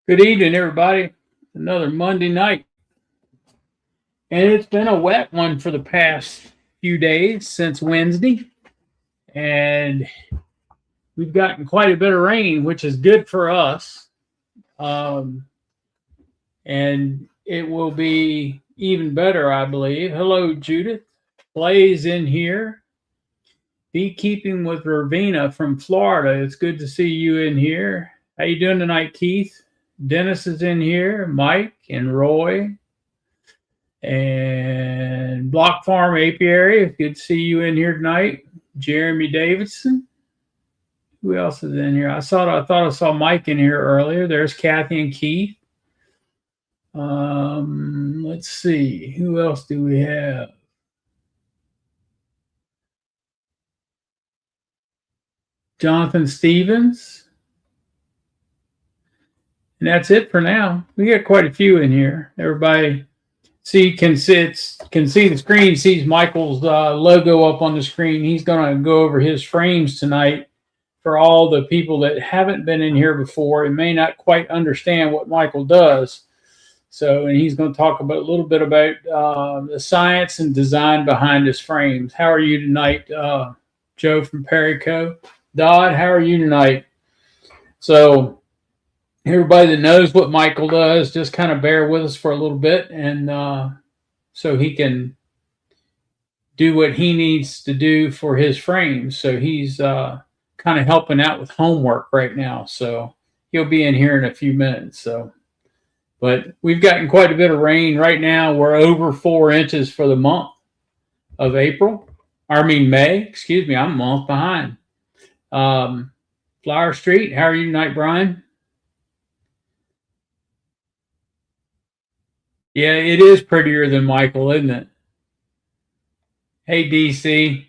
Good evening, everybody. Another Monday night. And it's been a wet one for the past few days since Wednesday. And we've gotten quite a bit of rain, which is good for us. Um, and it will be even better, I believe. Hello, Judith. Clay's in here. Beekeeping with Ravina from Florida. It's good to see you in here. How you doing tonight, Keith? Dennis is in here. Mike and Roy. And Block Farm Apiary, good to see you in here tonight. Jeremy Davidson. Who else is in here? I thought I saw Mike in here earlier. There's Kathy and Keith. Let's see. Who else do we have? Jonathan Stevens. And that's it for now. We got quite a few in here. Everybody can see the screen, sees Michael's logo up on the screen. He's going to go over his frames tonight for all the people that haven't been in here before and may not quite understand what Michael does. So, and he's going to talk about a little bit about the science and design behind his frames. How are you tonight, Joe from Perico? Dodd, how are you tonight? So, everybody that knows what Michael does, just kind of bear with us for a little bit, and so he can do what he needs to do for his frames. So he's kind of helping out with homework right now. So he'll be in here in a few minutes. So, but we've gotten quite a bit of rain right now. We're over 4 inches for the month of April. May. Excuse me, I'm a month behind. Flower Street, how are you tonight, Brian? Yeah, it is prettier than Michael, isn't it? Hey, DC.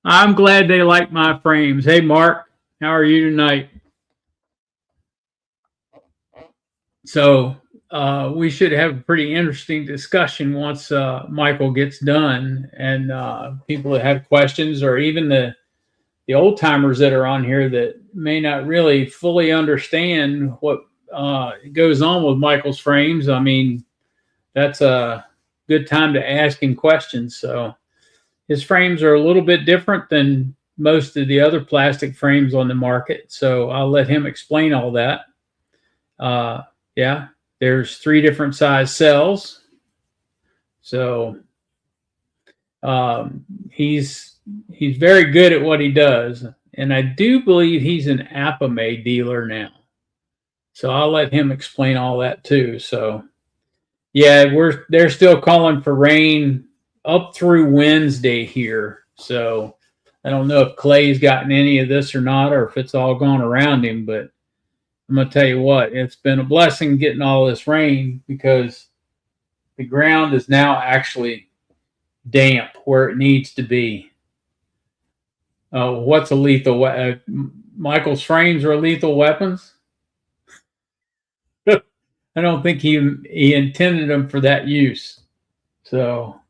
I'm glad they like my frames. Hey, Mark, how are you tonight? So, we should have a pretty interesting discussion once Michael gets done, and people that have questions, or even the old timers that are on here that may not really fully understand what goes on with Michael's frames. I mean, that's a good time to ask him questions. So his frames are a little bit different than most of the other plastic frames on the market. So I'll let him explain all that. Yeah, there's 3 different size cells. So he's very good at what he does. And I do believe he's an Apame dealer now. So I'll let him explain all that too. So yeah, they're still calling for rain up through Wednesday here. So I don't know if Clay's gotten any of this or not, or if it's all gone around him, but I'm gonna tell you what, it's been a blessing getting all this rain, because the ground is now actually damp where it needs to be. What's a lethal Michael's frames are lethal weapons? I don't think he intended them for that use. So,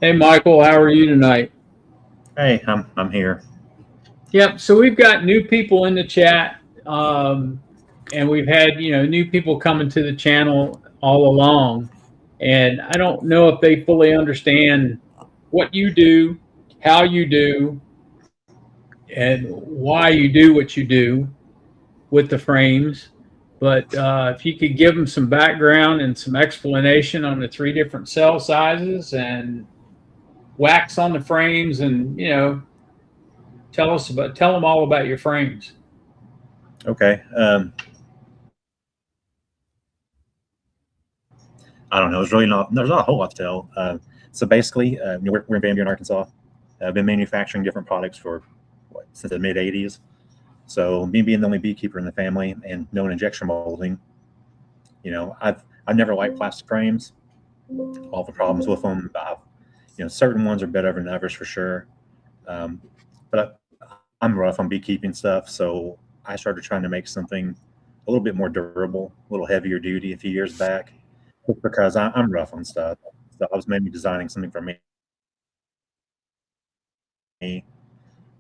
hey, Michael, how are you tonight? Hey, I'm here. Yep. So we've got new people in the chat, and we've had new people coming to the channel all along, and I don't know if they fully understand what you do, how you do, and why you do what you do with the frames. But if you could give them some background and some explanation on the 3 different cell sizes and wax on the frames, and tell them all about your frames. Okay. I don't know. There's not a whole lot to tell. So basically, we're in Van Buren, Arkansas. I've been manufacturing different products since the mid '80s. So me being the only beekeeper in the family and knowing injection molding, I've never liked plastic frames. All the problems with them. Certain ones are better than others for sure. But I'm rough on beekeeping stuff, so I started trying to make something a little bit more durable, a little heavier duty a few years back, just because I'm rough on stuff. So I was maybe designing something for me.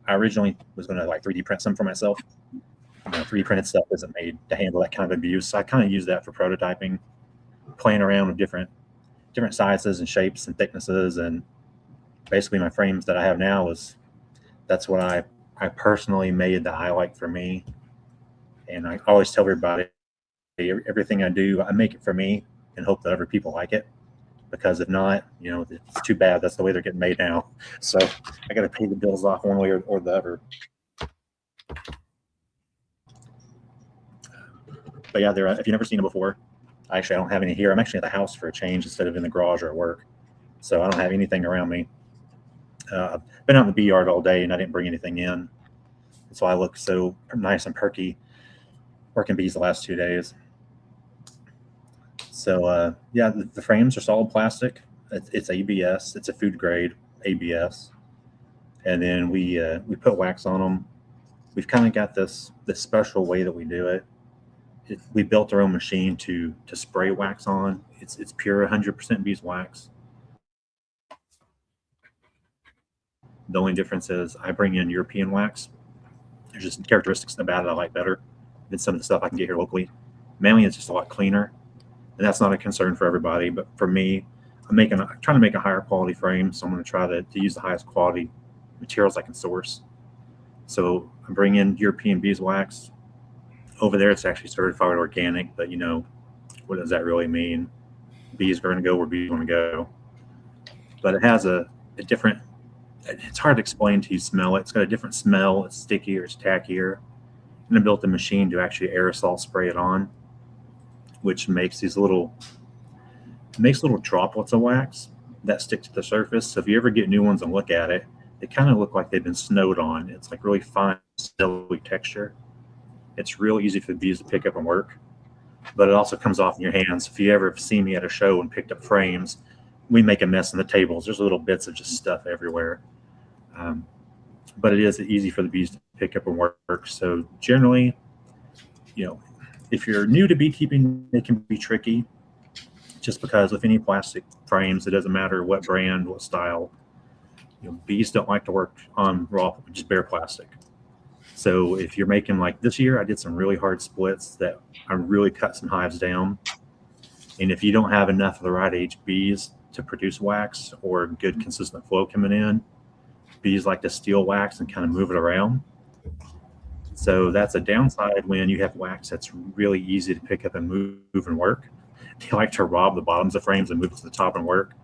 I originally was going to like 3D print some for myself. 3D printed stuff isn't made to handle that kind of abuse. So I kind of use that for prototyping, playing around with different sizes and shapes and thicknesses. And basically my frames that I have now that's what I personally made that I like for me. And I always tell everybody, everything I do, I make it for me and hope that other people like it. Because if not, it's too bad. That's the way they're getting made now. So I got to pay the bills off one way or the other. But yeah, if you've never seen them before, actually I don't have any here. I'm actually at the house for a change instead of in the garage or at work. So I don't have anything around me. I've been out in the bee yard all day and I didn't bring anything in. So I look so nice and perky working bees the last 2 days. So yeah, the frames are solid plastic. It's ABS. It's a food grade ABS. And then we put wax on them. We've kind of got this special way that we do it. We built our own machine to spray wax on. It's pure 100% beeswax. The only difference is I bring in European wax. There's just characteristics about it I like better than some of the stuff I can get here locally. Mainly, it's just a lot cleaner, and that's not a concern for everybody. But for me, I'm trying to make a higher quality frame, so I'm going to try to use the highest quality materials I can source. So I bring in European beeswax. Over there, it's actually certified organic, but what does that really mean? Bees are going to go where bees want to go. But it has a different, it's hard to explain till you smell it. It's got a different smell. It's stickier, it's tackier. And I built a machine to actually aerosol spray it on, which makes little droplets of wax that stick to the surface. So if you ever get new ones and look at it, they kind of look like they've been snowed on. It's like really fine, silky texture. It's real easy for the bees to pick up and work, but it also comes off in your hands. If you ever see me at a show and picked up frames, we make a mess on the tables. There's little bits of just stuff everywhere. But it is easy for the bees to pick up and work. So generally, if you're new to beekeeping, it can be tricky just because with any plastic frames, it doesn't matter what brand, what style, bees don't like to work on raw, just bare plastic. So if you're making, like this year, I did some really hard splits that I really cut some hives down. And if you don't have enough of the right age bees to produce wax or good consistent flow coming in, bees like to steal wax and kind of move it around. So that's a downside when you have wax that's really easy to pick up and move and work. They like to rob the bottoms of frames and move it to the top and work.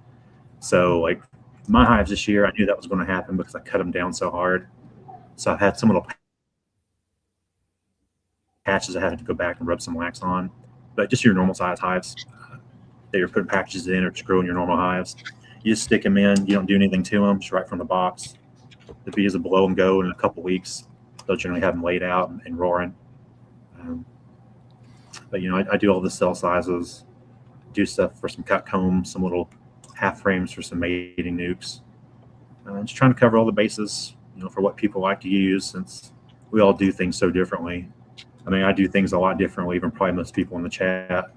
So like my hives this year, I knew that was going to happen because I cut them down so hard. So I've had some little patches I had to go back and rub some wax on. But just your normal size hives that you're putting packages in or just growing your normal hives, you just stick them in. You don't do anything to them, just right from the box. The bees will blow and go in a couple weeks. They'll generally have them laid out and roaring. But I do all the cell sizes, do stuff for some cut combs, some little half frames for some mating NUCs. Just trying to cover all the bases, for what people like to use, since we all do things so differently. I mean, I do things a lot differently than probably most people in the chat.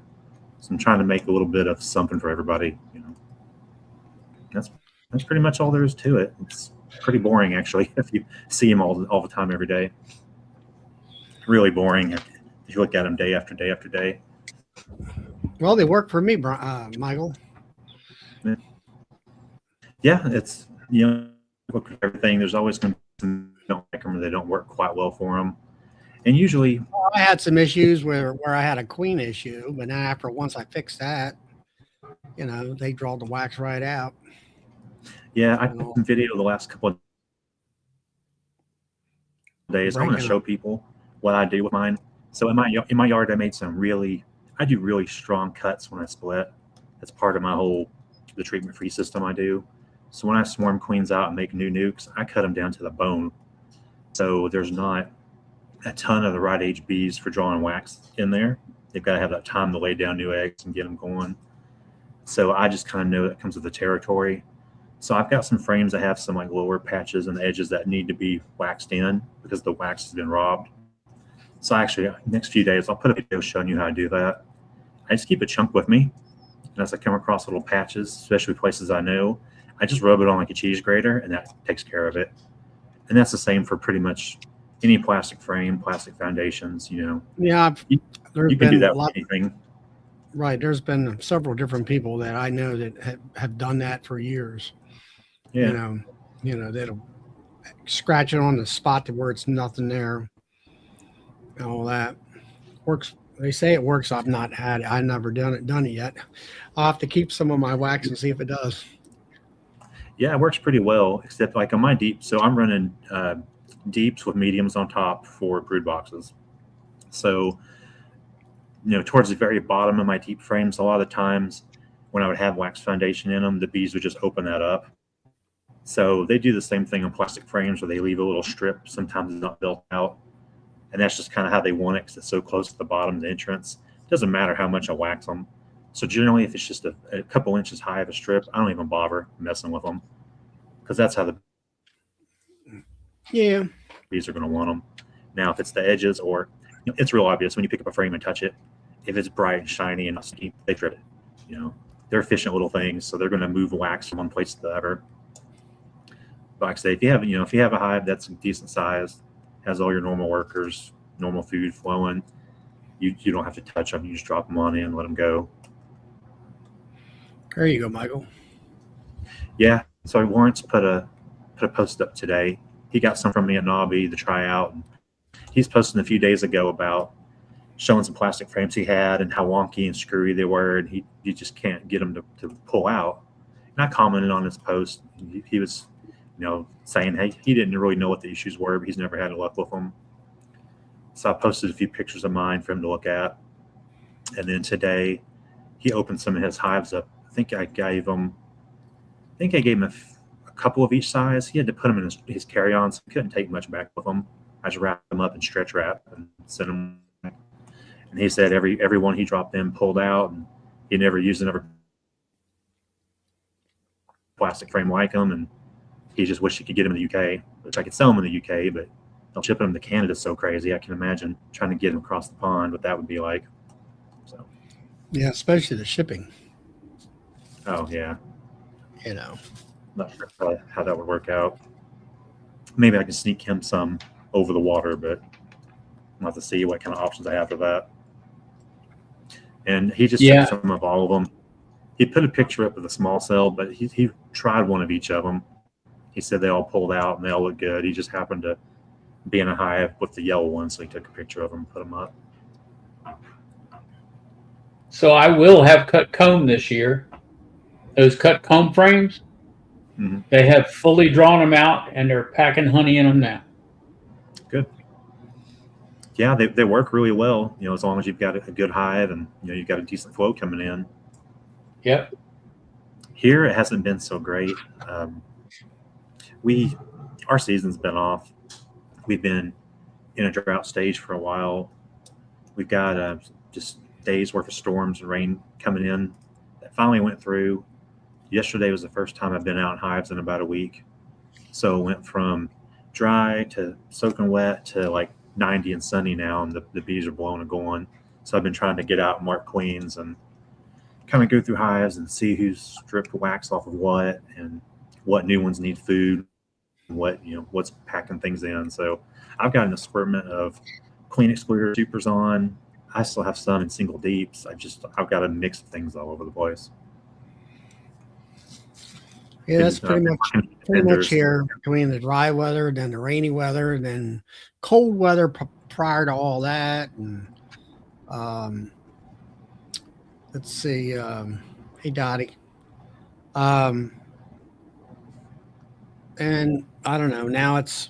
So I'm trying to make a little bit of something for everybody. That's pretty much all there is to it. It's pretty boring, actually, if you see them all the time, every day. Really boring if you look at them day after day after day. Well, they work for me, Michael. Yeah, it's look at everything. There's always going to be some that don't like them or they don't work quite well for them. And usually, I had some issues where I had a queen issue, but now once I fixed that, they draw the wax right out. Yeah, I put some video the last couple of days. I want to show people what I do with mine. So in my yard, I do really strong cuts when I split. That's part of the treatment-free system I do. So when I swarm queens out and make new NUCs, I cut them down to the bone. So there's not a ton of the right age bees for drawing wax in there. They've got to have that time to lay down new eggs and get them going. So I just kind of know that comes with the territory. So I've got some frames that have some like lower patches and edges that need to be waxed in because the wax has been robbed. So actually, next few days, I'll put a video showing you how to do that. I just keep a chunk with me. And as I come across little patches, especially places I know, I just rub it on like a cheese grater and that takes care of it. And that's the same for pretty much any plastic frame, plastic foundations. Yeah, You, there's you can do been a that with lot. anything. Right, there's been several different people that I know that have done that for years. Yeah. That'll scratch it on the spot to where it's nothing there. And all that works. They say it works. I've not had it. I've never done it yet. I'll have to keep some of my wax and see if it does. Yeah, it works pretty well, except like on my deep. So I'm running deeps with mediums on top for brood boxes. So, towards the very bottom of my deep frames, a lot of the times when I would have wax foundation in them, the bees would just open that up. So they do the same thing on plastic frames where they leave a little strip. Sometimes it's not built out. And that's just kind of how they want it because it's so close to the bottom of the entrance. It doesn't matter how much I wax them. So generally, if it's just a couple inches high of a strip, I don't even bother messing with them because that's how the bees are going to want them. Now, if it's the edges or it's real obvious when you pick up a frame and touch it. If it's bright and shiny and not sticky, they trip it. They're efficient little things, so they're going to move wax from one place to the other. But like I say, if you have a hive that's decent size, has all your normal workers, normal food flowing, you don't have to touch them. You just drop them on in, let them go. There you go, Michael. Yeah. So Lawrence put a post up today. He got some from me at Nobby to try out. And he's posting a few days ago about showing some plastic frames he had and how wonky and screwy they were, and you just can't get them to pull out. And I commented on his post. He was, saying, hey, he didn't really know what the issues were, but he's never had luck with them. So I posted a few pictures of mine for him to look at. And then today, he opened some of his hives up. I think I gave him a couple of each size. He had to put them in his carry-on, so he couldn't take much back with him. I just wrapped them up in stretch wrap and sent them. And he said every one he dropped in pulled out, and he never used another plastic frame like them. And he just wished he could get them in the UK, which I could sell them in the UK, but shipping them to Canada is so crazy. I can imagine trying to get them across the pond, what that would be like. So, yeah, especially the shipping. Oh yeah, not sure how that would work out. Maybe I can sneak him some over the water, but I'll have to see what kind of options I have for that. And he just took some of all of them. He put a picture up of the small cell, but he tried one of each of them. He said they all pulled out and they all looked good. He just happened to be in a hive with the yellow one, so he took a picture of them and put them up. So I will have cut comb this year. Those cut comb frames, They have fully drawn them out and they're packing honey in them now. Good. Yeah, they work really well, as long as you've got a good hive and, you've got a decent flow coming in. Yep. Here, it hasn't been so great. Our season's been off. We've been in a drought stage for a while. We've got just days worth of storms and rain coming in that finally went through. Yesterday was the first time I've been out in hives in about a week. So it went from dry to soaking wet to like 90 and sunny now, and the bees are blowing and going. So I've been trying to get out and mark queens and kind of go through hives and see who's stripped wax off of what and what new ones need food and what's packing things in. So I've got an assortment of queen excluder supers on. I still have some in single deeps. I've got a mix of things all over the place. Yeah, that's pretty much here between the dry weather, then the rainy weather, then cold weather prior to all that. And let's see. Hey, Dottie. And I don't know. Now it's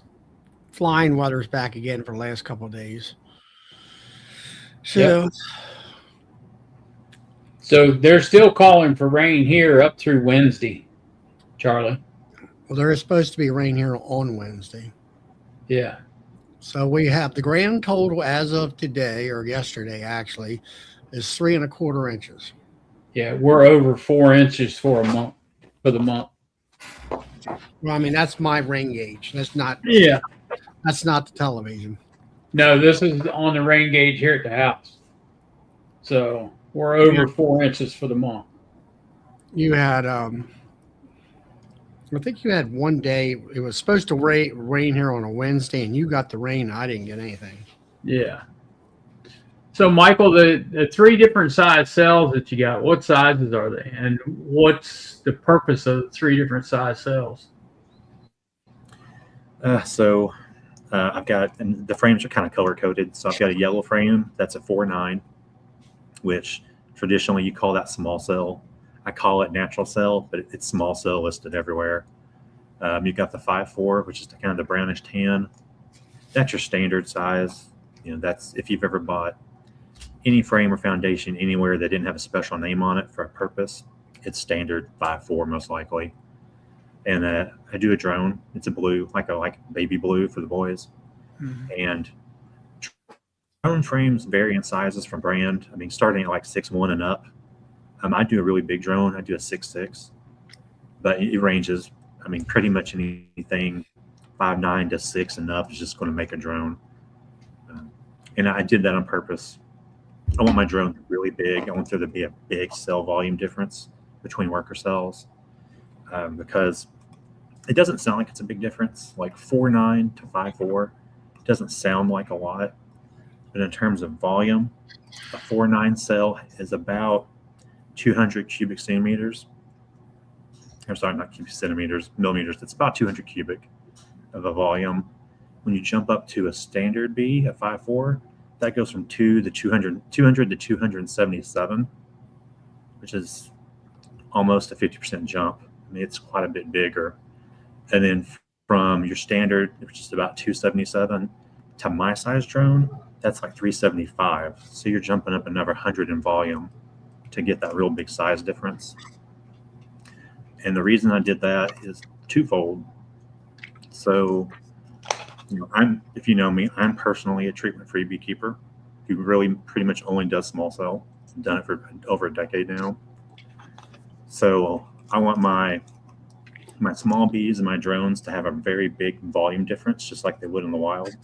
flying weather's back again for the last couple of days. So, So they're still calling for rain here up through Wednesday, Charlie. Well, there is supposed to be rain here on Wednesday. Yeah. So we have the grand total as of today, or yesterday actually, is 3¼ inches. Yeah, we're over 4 inches for the month. Well, I mean, that's my rain gauge. That's not. Yeah. That's not the television. No, this is on the rain gauge here at the house. So we're over 4 inches for the month. You had I think you had one day. It was supposed to rain here on a Wednesday, and you got the rain. I didn't get anything. Yeah. So, Michael, the three different size cells that you got, what sizes are they? And what's the purpose of the three different size cells? I've got, and the frames are kind of color coded. So I've got a yellow frame that's a 4.9, which traditionally you call that small cell. I call it natural cell, but it's small cell listed everywhere. You've got the 5.4, which is kind of the brownish tan. That's your standard size. That's if you've ever bought any frame or foundation anywhere that didn't have a special name on it for a purpose, it's standard 5.4 most likely. And I do a drone. It's a blue, like baby blue for the boys. Mm-hmm. And drone frames vary in sizes from brand. I mean, starting at like 6.1 and up. I do a really big drone. I do a 6.6, but it ranges. I mean, pretty much anything 5.9 to 6 and up is just going to make a drone. And I did that on purpose. I want my drone really big. I want there to be a big cell volume difference between worker cells, because it doesn't sound like it's a big difference. Like 4.9 to 5.4 doesn't sound like a lot, but in terms of volume, a 4.9 cell is about 200 cubic centimeters. I'm sorry, not cubic centimeters, millimeters. It's about 200 cubic of a volume. When you jump up to a standard B at 5.4, that goes from 200 to 277, which is almost a 50% jump. I mean, it's quite a bit bigger. And then from your standard, which is about 277, to my size drone, that's like 375. So you're jumping up another 100 in volume to get that real big size difference. And the reason I did that is twofold. So, if you know me, I'm personally a treatment-free beekeeper who really pretty much only does small cell. I've done it for over a decade now. So I want my small bees and my drones to have a very big volume difference, just like they would in the wild,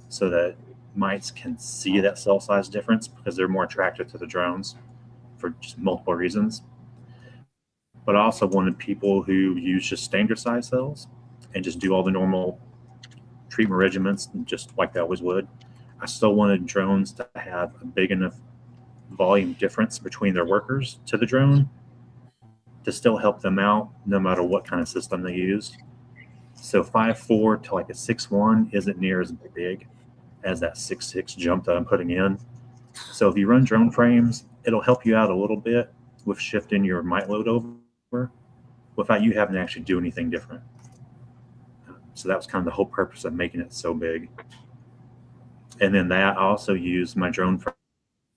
so that mites can see that cell size difference because they're more attracted to the drones for just multiple reasons. But I also wanted people who use just standard size cells and just do all the normal treatment regimens just like they always would. I still wanted drones to have a big enough volume difference between their workers to the drone to still help them out no matter what kind of system they use. So 5.4 to like a 6.1 isn't near as big as that 6.6 jump that I'm putting in. So if you run drone frames, it'll help you out a little bit with shifting your mite load over without you having to actually do anything different. So that was kind of the whole purpose of making it so big. And then that I also use my drone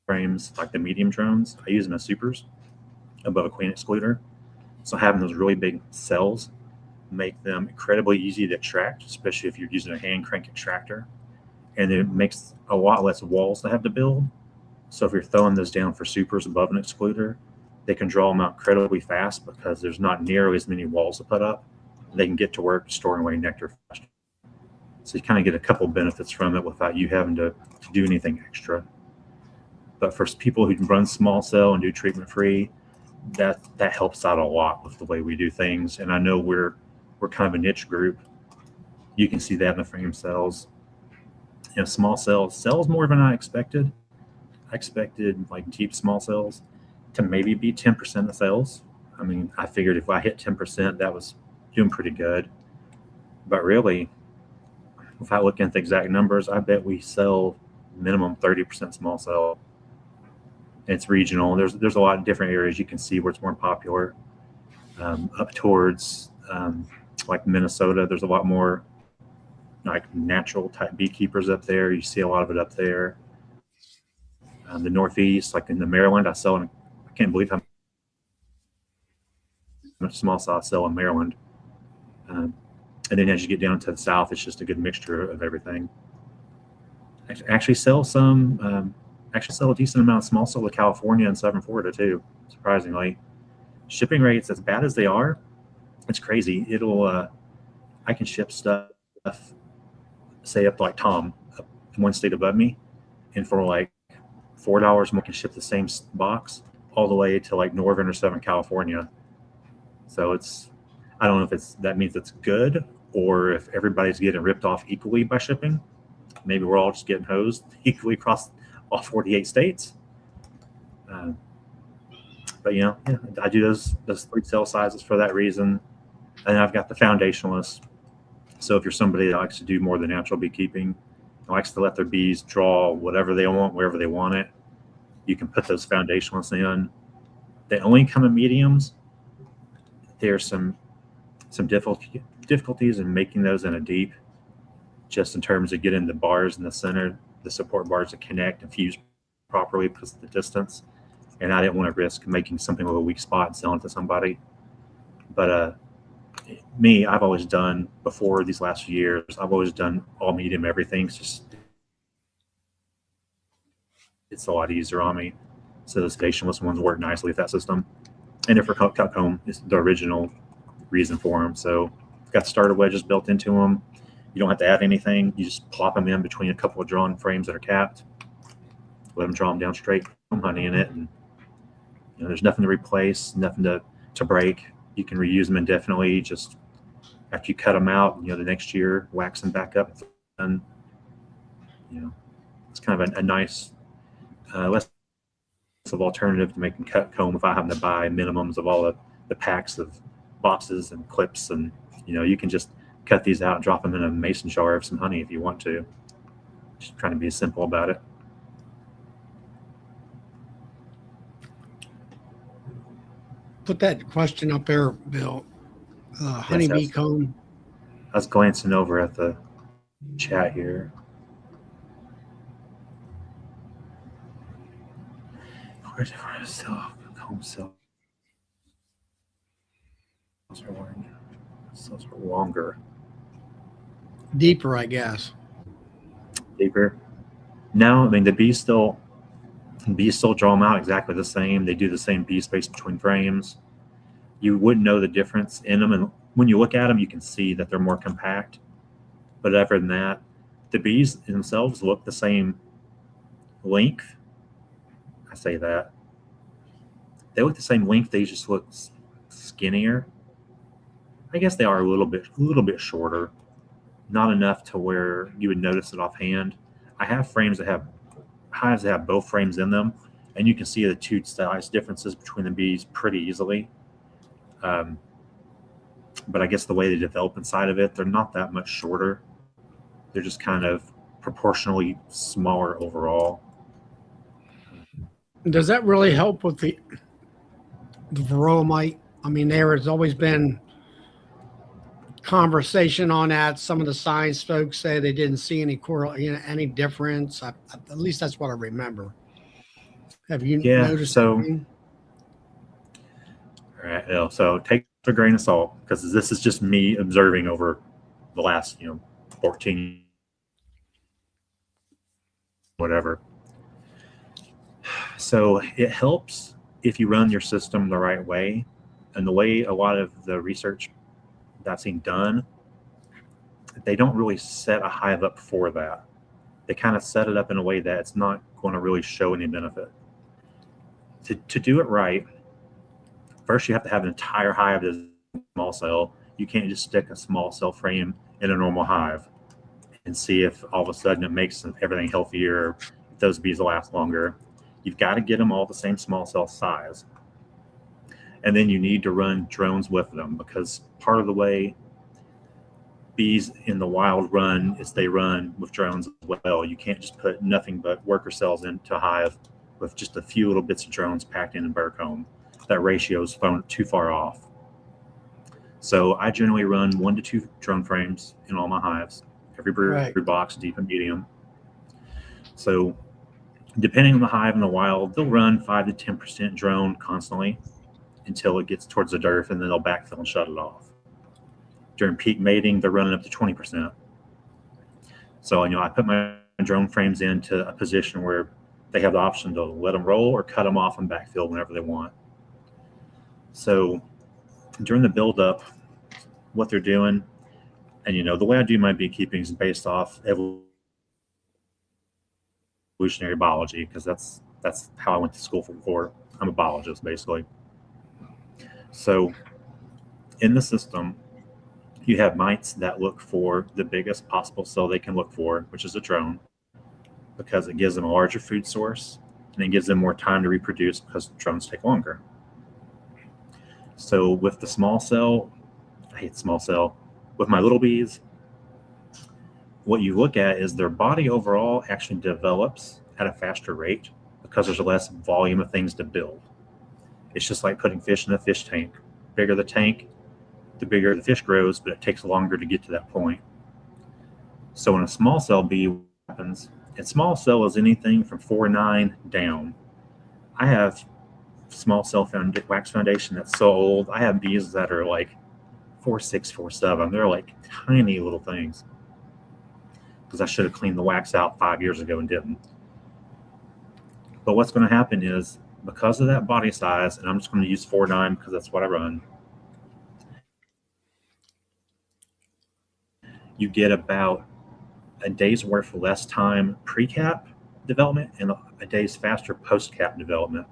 frames, like the medium drones. I use them as supers above a queen excluder. So having those really big cells make them incredibly easy to extract, especially if you're using a hand crank extractor. And it makes a lot less walls to have to build. So if you're throwing those down for supers above an excluder, they can draw them out incredibly fast because there's not nearly as many walls to put up. They can get to work storing away nectar faster. So you kind of get a couple benefits from it without you having to do anything extra. But for people who run small cell and do treatment free, that helps out a lot with the way we do things. And I know we're kind of a niche group. You can see that in the frame cells. Small cells more than I expected. I expected like deep small cells to maybe be 10% of cells. I mean, I figured if I hit 10%, that was doing pretty good. But really, without looking at the exact numbers, I bet we sell minimum 30% small cell. It's regional. There's a lot of different areas you can see where it's more popular. Up towards like Minnesota, there's a lot more like natural type beekeepers up there. You see a lot of it up there. The Northeast, like in the Maryland, I can't believe how much small cell I sell in Maryland. And then as you get down to the South, it's just a good mixture of everything. Actually sell a decent amount of small cell to California and Southern Florida too, surprisingly. Shipping rates, as bad as they are, it's crazy. I can ship stuff, say up to like Tom, up one state above me, and for like $4 more can ship the same box all the way to like Northern or Southern California. So I don't know if that means it's good or if everybody's getting ripped off equally by shipping. Maybe we're all just getting hosed equally across all 48 states. But yeah, I do those 3 cell sizes for that reason. And I've got the foundationalists. So if you're somebody that likes to do more than natural beekeeping, likes to let their bees draw whatever they want, wherever they want it, you can put those foundationalists in. They only come in mediums. There's some difficulties in making those in a deep, just in terms of getting the bars in the center, the support bars to connect and fuse properly because of the distance. And I didn't want to risk making something with a weak spot and selling it to somebody. But I've always done, before these last few years, I've always done all medium everything. It's a lot easier on me. So the stationless ones work nicely with that system. And they're for cut comb. It's the original reason for them. So got starter wedges built into them. You don't have to add anything. You just plop them in between a couple of drawn frames that are capped. Let them draw them down straight, put honey in it, and there's nothing to replace, nothing to break. You can reuse them indefinitely. Just after you cut them out, the next year, wax them back up, and it's kind of a nice, less of alternative to making cut comb if I happen to buy minimums of all the packs of boxes and clips, and you can just cut these out and drop them in a mason jar of some honey if you want to. Just trying to be simple about it. Put that question up there, Bill. Honeybee Yes, comb. I was glancing over at the chat here. Where's comb cells are orange. Cells are longer. Deeper, I guess. Deeper. No, I mean the bees still draw them out exactly the same. They do the same bee space between frames. You wouldn't know the difference in them, and when you look at them, you can see that they're more compact. But other than that, the bees themselves look the same length. I say that. They look the same length, they just look skinnier. I guess they are a little bit shorter. Not enough to where you would notice it offhand. I have frames that have hives that have both frames in them, and you can see the 2 size differences between the bees pretty easily. But I guess the way they develop inside of it, they're not that much shorter. They're just kind of proportionally smaller overall. Does that really help with the varroa mite? I mean, there has always been conversation on that. Some of the science folks say they didn't see any any difference. At least that's what I remember. Have you noticed? So, anything? all right, so take a grain of salt, because this is just me observing over the last 14 whatever. So it helps if you run your system the right way, and the way a lot of the research that I've seen done, they don't really set a hive up for that. They kind of set it up in a way that it's not going to really show any benefit. To do it right, first you have to have an entire hive that's a small cell. You can't just stick a small cell frame in a normal hive and see if all of a sudden it makes everything healthier, if those bees will last longer. You've got to get them all the same small cell size. And then you need to run drones with them, because part of the way bees in the wild run is they run with drones as well. You can't just put nothing but worker cells into a hive with just a few little bits of drones packed in a burr comb. That ratio is too far off. So I generally run 1 to 2 drone frames in all my hives, every box, deep and medium. So depending on the hive in the wild, they'll run 5 to 10% drone constantly until it gets towards the dearth, and then they'll backfill and shut it off. During peak mating, they're running up to 20%. So I put my drone frames into a position where they have the option to let them roll or cut them off and backfill whenever they want. So during the buildup, what they're doing, and the way I do my beekeeping is based off evolutionary biology, because that's how I went to school for. I'm a biologist, basically. So in the system, you have mites that look for the biggest possible cell they can look for, which is a drone, because it gives them a larger food source and it gives them more time to reproduce because drones take longer. So with the small cell, I hate small cell, with my little bees, what you look at is their body overall actually develops at a faster rate because there's less volume of things to build. It's just like putting fish in a fish tank. Bigger the tank, the bigger the fish grows, but it takes longer to get to that point. So in a small cell bee, what happens, and small cell is anything from 4.9 down. I have small cell wax foundation that's so old. I have bees that are like 4.6, 4.7. They're like tiny little things because I should have cleaned the wax out 5 years ago and didn't. But what's going to happen is, because of that body size, and I'm just going to use 4.9 because that's what I run, you get about a day's worth less time pre-cap development and a day's faster post-cap development.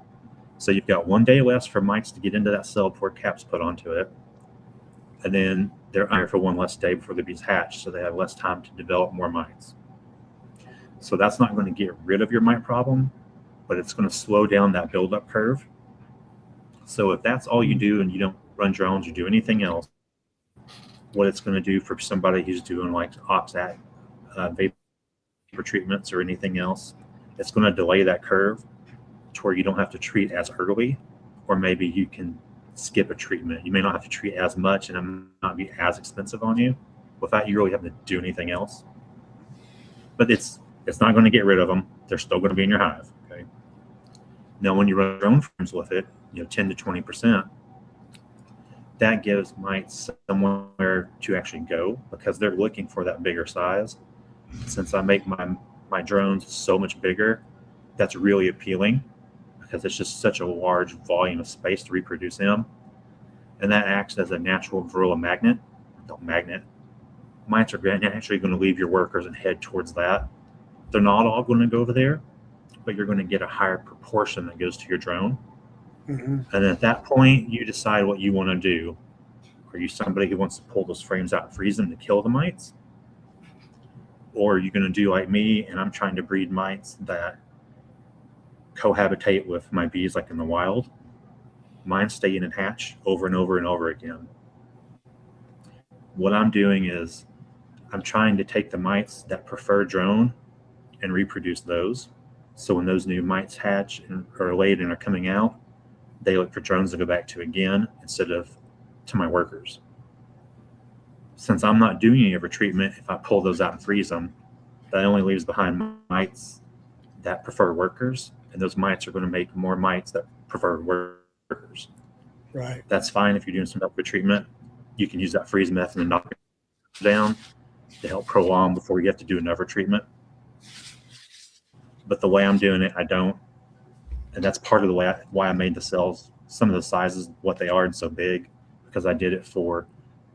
So you've got 1 day less for mites to get into that cell before cap's put onto it. And then they're under for one less day before the bees hatch, so they have less time to develop more mites. So that's not going to get rid of your mite problem, but it's going to slow down that buildup curve. So if that's all you do and you don't run drones or do anything else, what it's going to do for somebody who's doing like oxat vapor treatments or anything else, it's going to delay that curve to where you don't have to treat as early, or maybe you can skip a treatment. You may not have to treat as much and it not be as expensive on you without you really having to do anything else. But it's not going to get rid of them. They're still going to be in your hive. Okay. Now, when you run drone frames with it, 10 to 20%, that gives mites somewhere to actually go because they're looking for that bigger size. Since I make my drones so much bigger, that's really appealing because it's just such a large volume of space to reproduce in. And that acts as a natural varroa magnet. Mites are actually going to leave your workers and head towards that. They're not all going to go over there, but you're going to get a higher proportion that goes to your drone. Mm-hmm. And at that point, you decide what you want to do. Are you somebody who wants to pull those frames out and freeze them to kill the mites? Or are you going to do like me, and I'm trying to breed mites that cohabitate with my bees like in the wild? Mine stay in and hatch over and over and over again. What I'm doing is I'm trying to take the mites that prefer drone and reproduce those. So when those new mites hatch and are laid and are coming out, they look for drones to go back to again instead of to my workers. Since I'm not doing any over treatment, if I pull those out and freeze them, that only leaves behind mites that prefer workers, and those mites are going to make more mites that prefer workers. Right. That's fine if you're doing some over treatment. You can use that freeze method and knock it down to help prolong before you have to do another treatment. But the way I'm doing it, I don't. And that's part of the way why I made the cells, some of the sizes, what they are and so big, because I did it for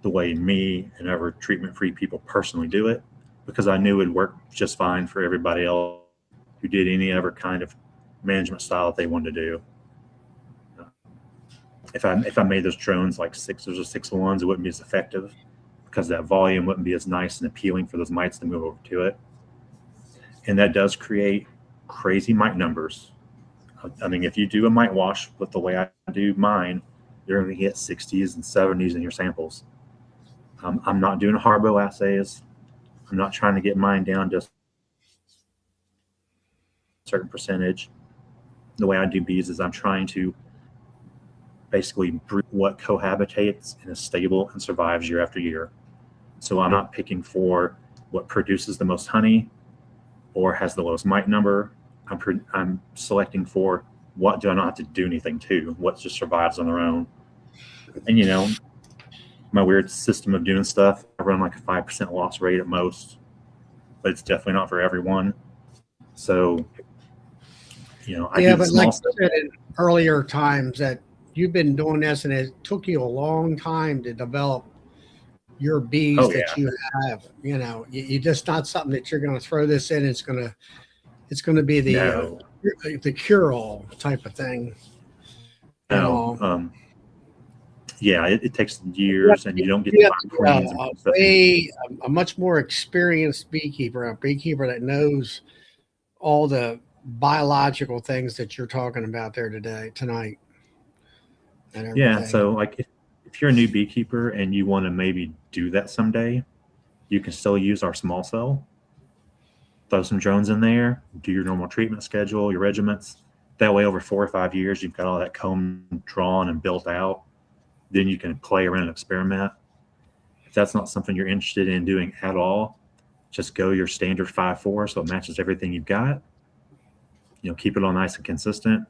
the way me and other treatment-free people personally do it, because I knew it would work just fine for everybody else who did any other kind of management style that they wanted to do. If I made those drones like 6s or 6-1s, it wouldn't be as effective because that volume wouldn't be as nice and appealing for those mites to move over to it. And that does create crazy mite numbers. I mean, if you do a mite wash with the way I do mine, you're going to get 60s and 70s in your samples. I'm not doing Harbo assays. I'm not trying to get mine down to a certain percentage. The way I do bees is I'm trying to basically breed what cohabitates and is stable and survives year after year. So I'm not picking for what produces the most honey or has the lowest mite number. I'm selecting for what do I not have to do anything to, what just survives on their own. And my weird system of doing stuff, I run like a 5% loss rate at most, but it's definitely not for everyone. So, I do the small stuff. Said in earlier times that you've been doing this and it took you a long time to develop your bees you have. You just not something that you're going to throw this in. It's going to be the cure-all type of thing. No. Yeah, it takes years, and you don't get You to have buy to queens be and stuff. a much more experienced beekeeper, a beekeeper that knows all the biological things that you're talking about there tonight, and Yeah, everything. so like if you're a new beekeeper and you want to maybe do that someday, you can still use our small cell. Throw some drones in there, do your normal treatment schedule, your regiments. That way, over 4 or 5 years, you've got all that comb drawn and built out. Then you can play around and experiment. If that's not something you're interested in doing at all, just go your standard 5-4 so it matches everything you've got. Keep it all nice and consistent.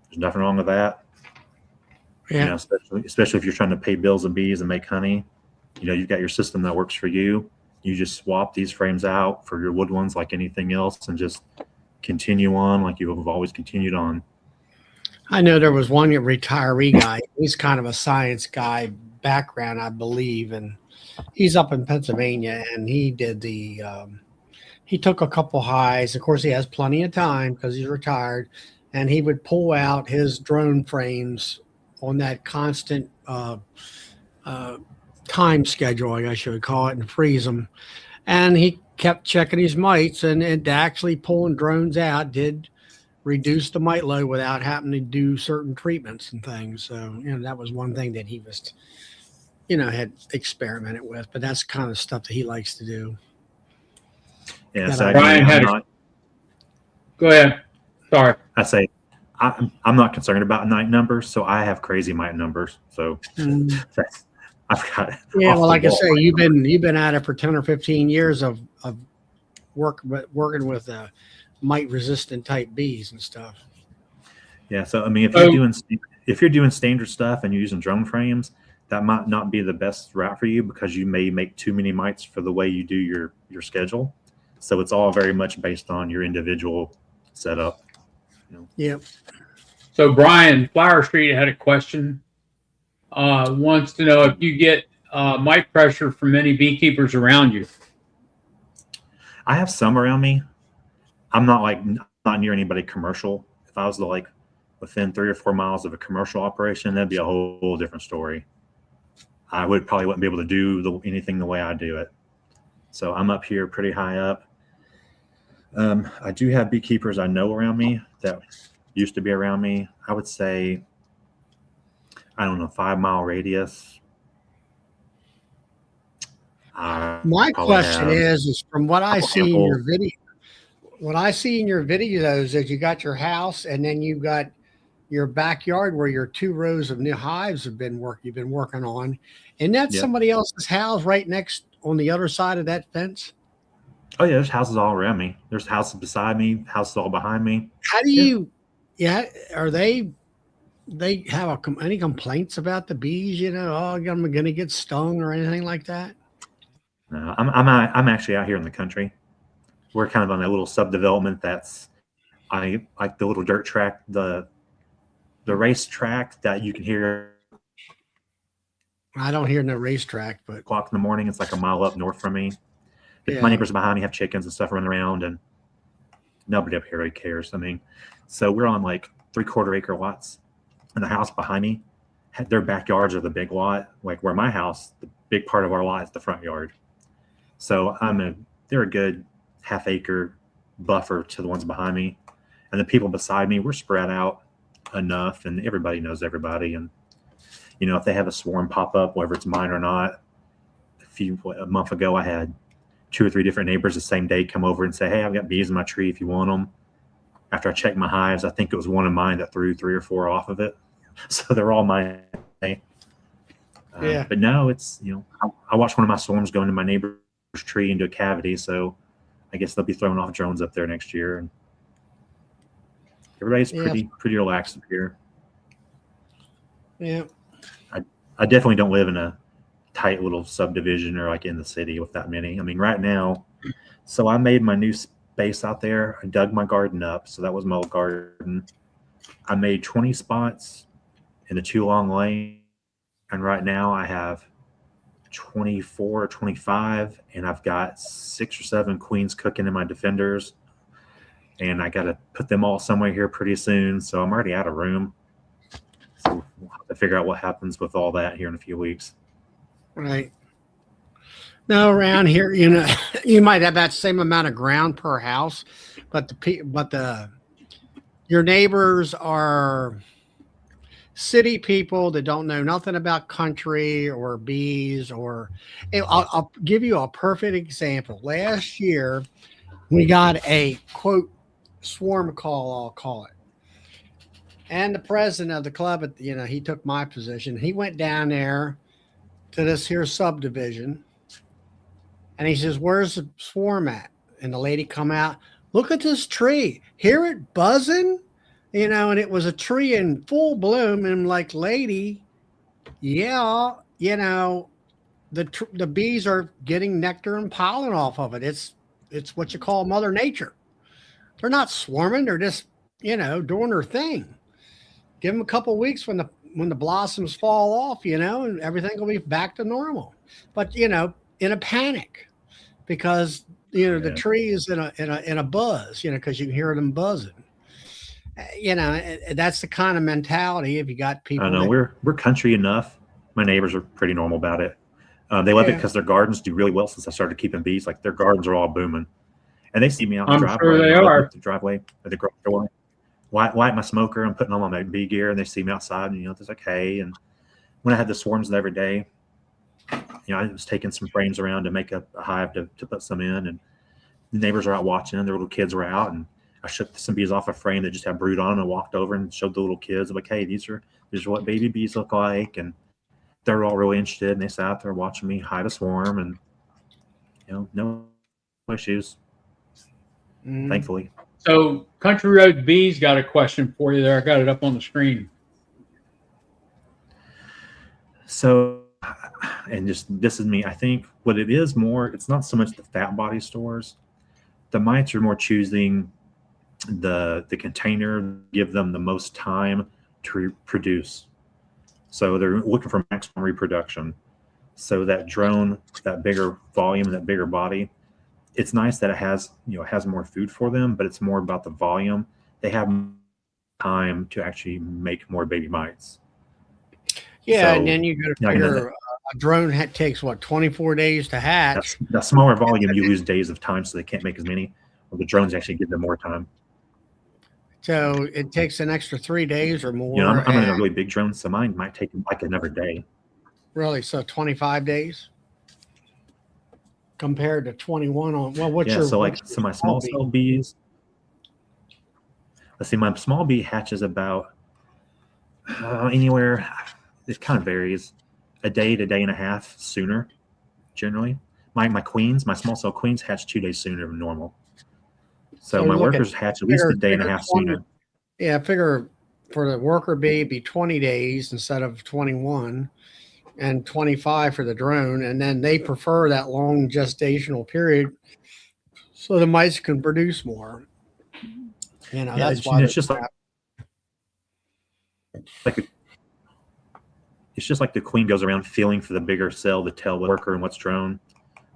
There's nothing wrong with that. Yeah. Especially if you're trying to pay bills and bees and make honey. You've got your system that works for you. You just swap these frames out for your wood ones like anything else and just continue on like you have always continued on. I know there was one retiree guy. He's kind of a science guy background, I believe, and he's up in Pennsylvania, and he did he took a couple highs. Of course, he has plenty of time because he's retired, and he would pull out his drone frames on that constant time schedule, I guess you would call it, and freeze them. And he kept checking his mites, and actually pulling drones out did reduce the mite load without having to do certain treatments and things. So, that was one thing that he was, had experimented with, but that's kind of stuff that he likes to do. Yeah, That so Brian again, had Go ahead. Sorry. I say I'm not concerned about night numbers, so I have crazy mite numbers. So I've got Yeah, well, like I say, you've been at it for 10 or 15 years of working with mite resistant type bees and stuff. Yeah, so I mean, if you're doing standard stuff and you're using drone frames, that might not be the best route for you because you may make too many mites for the way you do your schedule. So it's all very much based on your individual setup. Yep. So Brian, Flower Street had a question. Wants to know if you get mite pressure from any beekeepers around you. I have some around me. I'm not near anybody commercial. If I was within 3 or 4 miles of a commercial operation, that'd be a whole different story. I probably wouldn't be able to do anything the way I do it. So I'm up here pretty high up. I do have beekeepers I know around me that used to be around me. I would say, I don't know, 5-mile radius. My question is from what I see in your video, is you got your house and then you've got your backyard where your 2 rows of new hives you've been working on, and that's somebody else's house right next on the other side of that fence. Oh yeah, there's houses all around me. There's houses beside me, houses all behind me. How do you? Yeah, are they have any complaints about the bees? Oh, I'm going to get stung or anything like that? No, I'm actually out here in the country. We're kind of on a little subdevelopment I like the little dirt track, the race track that you can hear. I don't hear no racetrack, but o'clock in the morning. It's like a mile up north from me. My neighbors behind me have chickens and stuff running around, and nobody up here really cares. I mean, so we're on like 3/4 acre lots, and the house behind me, their backyards are the big lot. Like where my house, the big part of our lot is the front yard. So they're a good ½ acre buffer to the ones behind me, and the people beside me, we're spread out enough, and everybody knows everybody. And if they have a swarm pop up, whether it's mine or not, a month ago, I had 2 or 3 different neighbors the same day come over and say, "Hey, I've got bees in my tree if you want them." After I checked my hives, I think it was one of mine that threw 3 or 4 off of it. So they're all mine. But no, it's, I watched one of my swarms go into my neighbor's tree into a cavity. So I guess they'll be throwing off drones up there next year. And everybody's pretty relaxed up here. Yeah. I definitely don't live in a tight little subdivision or like in the city with that many. I mean, right now, so I made my new space out there. I dug my garden up. So that was my old garden. I made 20 spots in the 2 long lane. And right now I have 24 or 25, and I've got 6 or 7 queens cooking in my defenders. And I got to put them all somewhere here pretty soon. So I'm already out of room. So we'll have to figure out what happens with all that here in a few weeks. Right. No, around here, you might have that same amount of ground per house, but your neighbors are city people that don't know nothing about country or bees. I'll give you a perfect example. Last year, we got a quote swarm call, I'll call it. And the president of the club, he took my position. He went down there to this here subdivision, and he says, "Where's the swarm at?" And the lady come out, "Look at this tree. Hear it buzzing?" And it was a tree in full bloom. And I'm like, "Lady, yeah, the bees are getting nectar and pollen off of it. It's what you call Mother Nature. They're not swarming. They're just, doing their thing. Give them a couple of weeks when the blossoms fall off, and everything will be back to normal." But in a panic, because the tree is in a buzz, because you can hear them buzzing. That's the kind of mentality. If you got people, I know we're country enough. My neighbors are pretty normal about it. They love it because their gardens do really well since I started keeping bees. Like their gardens are all booming, and they see me out in the driveway. Sure they are. The driveway at the garage door. Light my smoker. I'm putting on my bee gear, and they see me outside, and it's like, hey. And when I had the swarms every day, I was taking some frames around to make a hive to put some in, and the neighbors are out watching, and their little kids were out, and I shook some bees off a frame that just had brood on them and walked over and showed the little kids. I'm like, hey, these are what baby bees look like, and they're all really interested, and they sat out there watching me hive a swarm, and no issues, thankfully. So Country Road Bees got a question for you there. I got it up on the screen. So, and this is me. I think what it is more, it's not so much the fat body stores. The mites are more choosing the container, give them the most time to produce. So they're looking for maximum reproduction. So that drone, that bigger volume, that bigger body, it's nice that it has more food for them, but it's more about the volume. They have time to actually make more baby mites. Yeah, so, and then you got to figure a drone takes 24 days to hatch. That smaller volume, you lose days of time, so they can't make as many. Well, the drones actually give them more time. So it takes an extra 3 days or more. I'm in a really big drone, so mine might take like another day. Really? So 25 days compared to 21 on. Well, what's your? So my small cell bees. Let's see, my small bee hatches about anywhere. It kind of varies, a day to day and a half sooner, generally. My small cell queens hatch 2 days sooner than normal. So my workers hatch at least a day and a half sooner. Yeah, figure for the worker bee, it'd be 20 days instead of 21, and 25 for the drone. And then they prefer that long gestational period so the mice can produce more. That's why it's just it's just like the queen goes around feeling for the bigger cell to tell what worker and what's drone.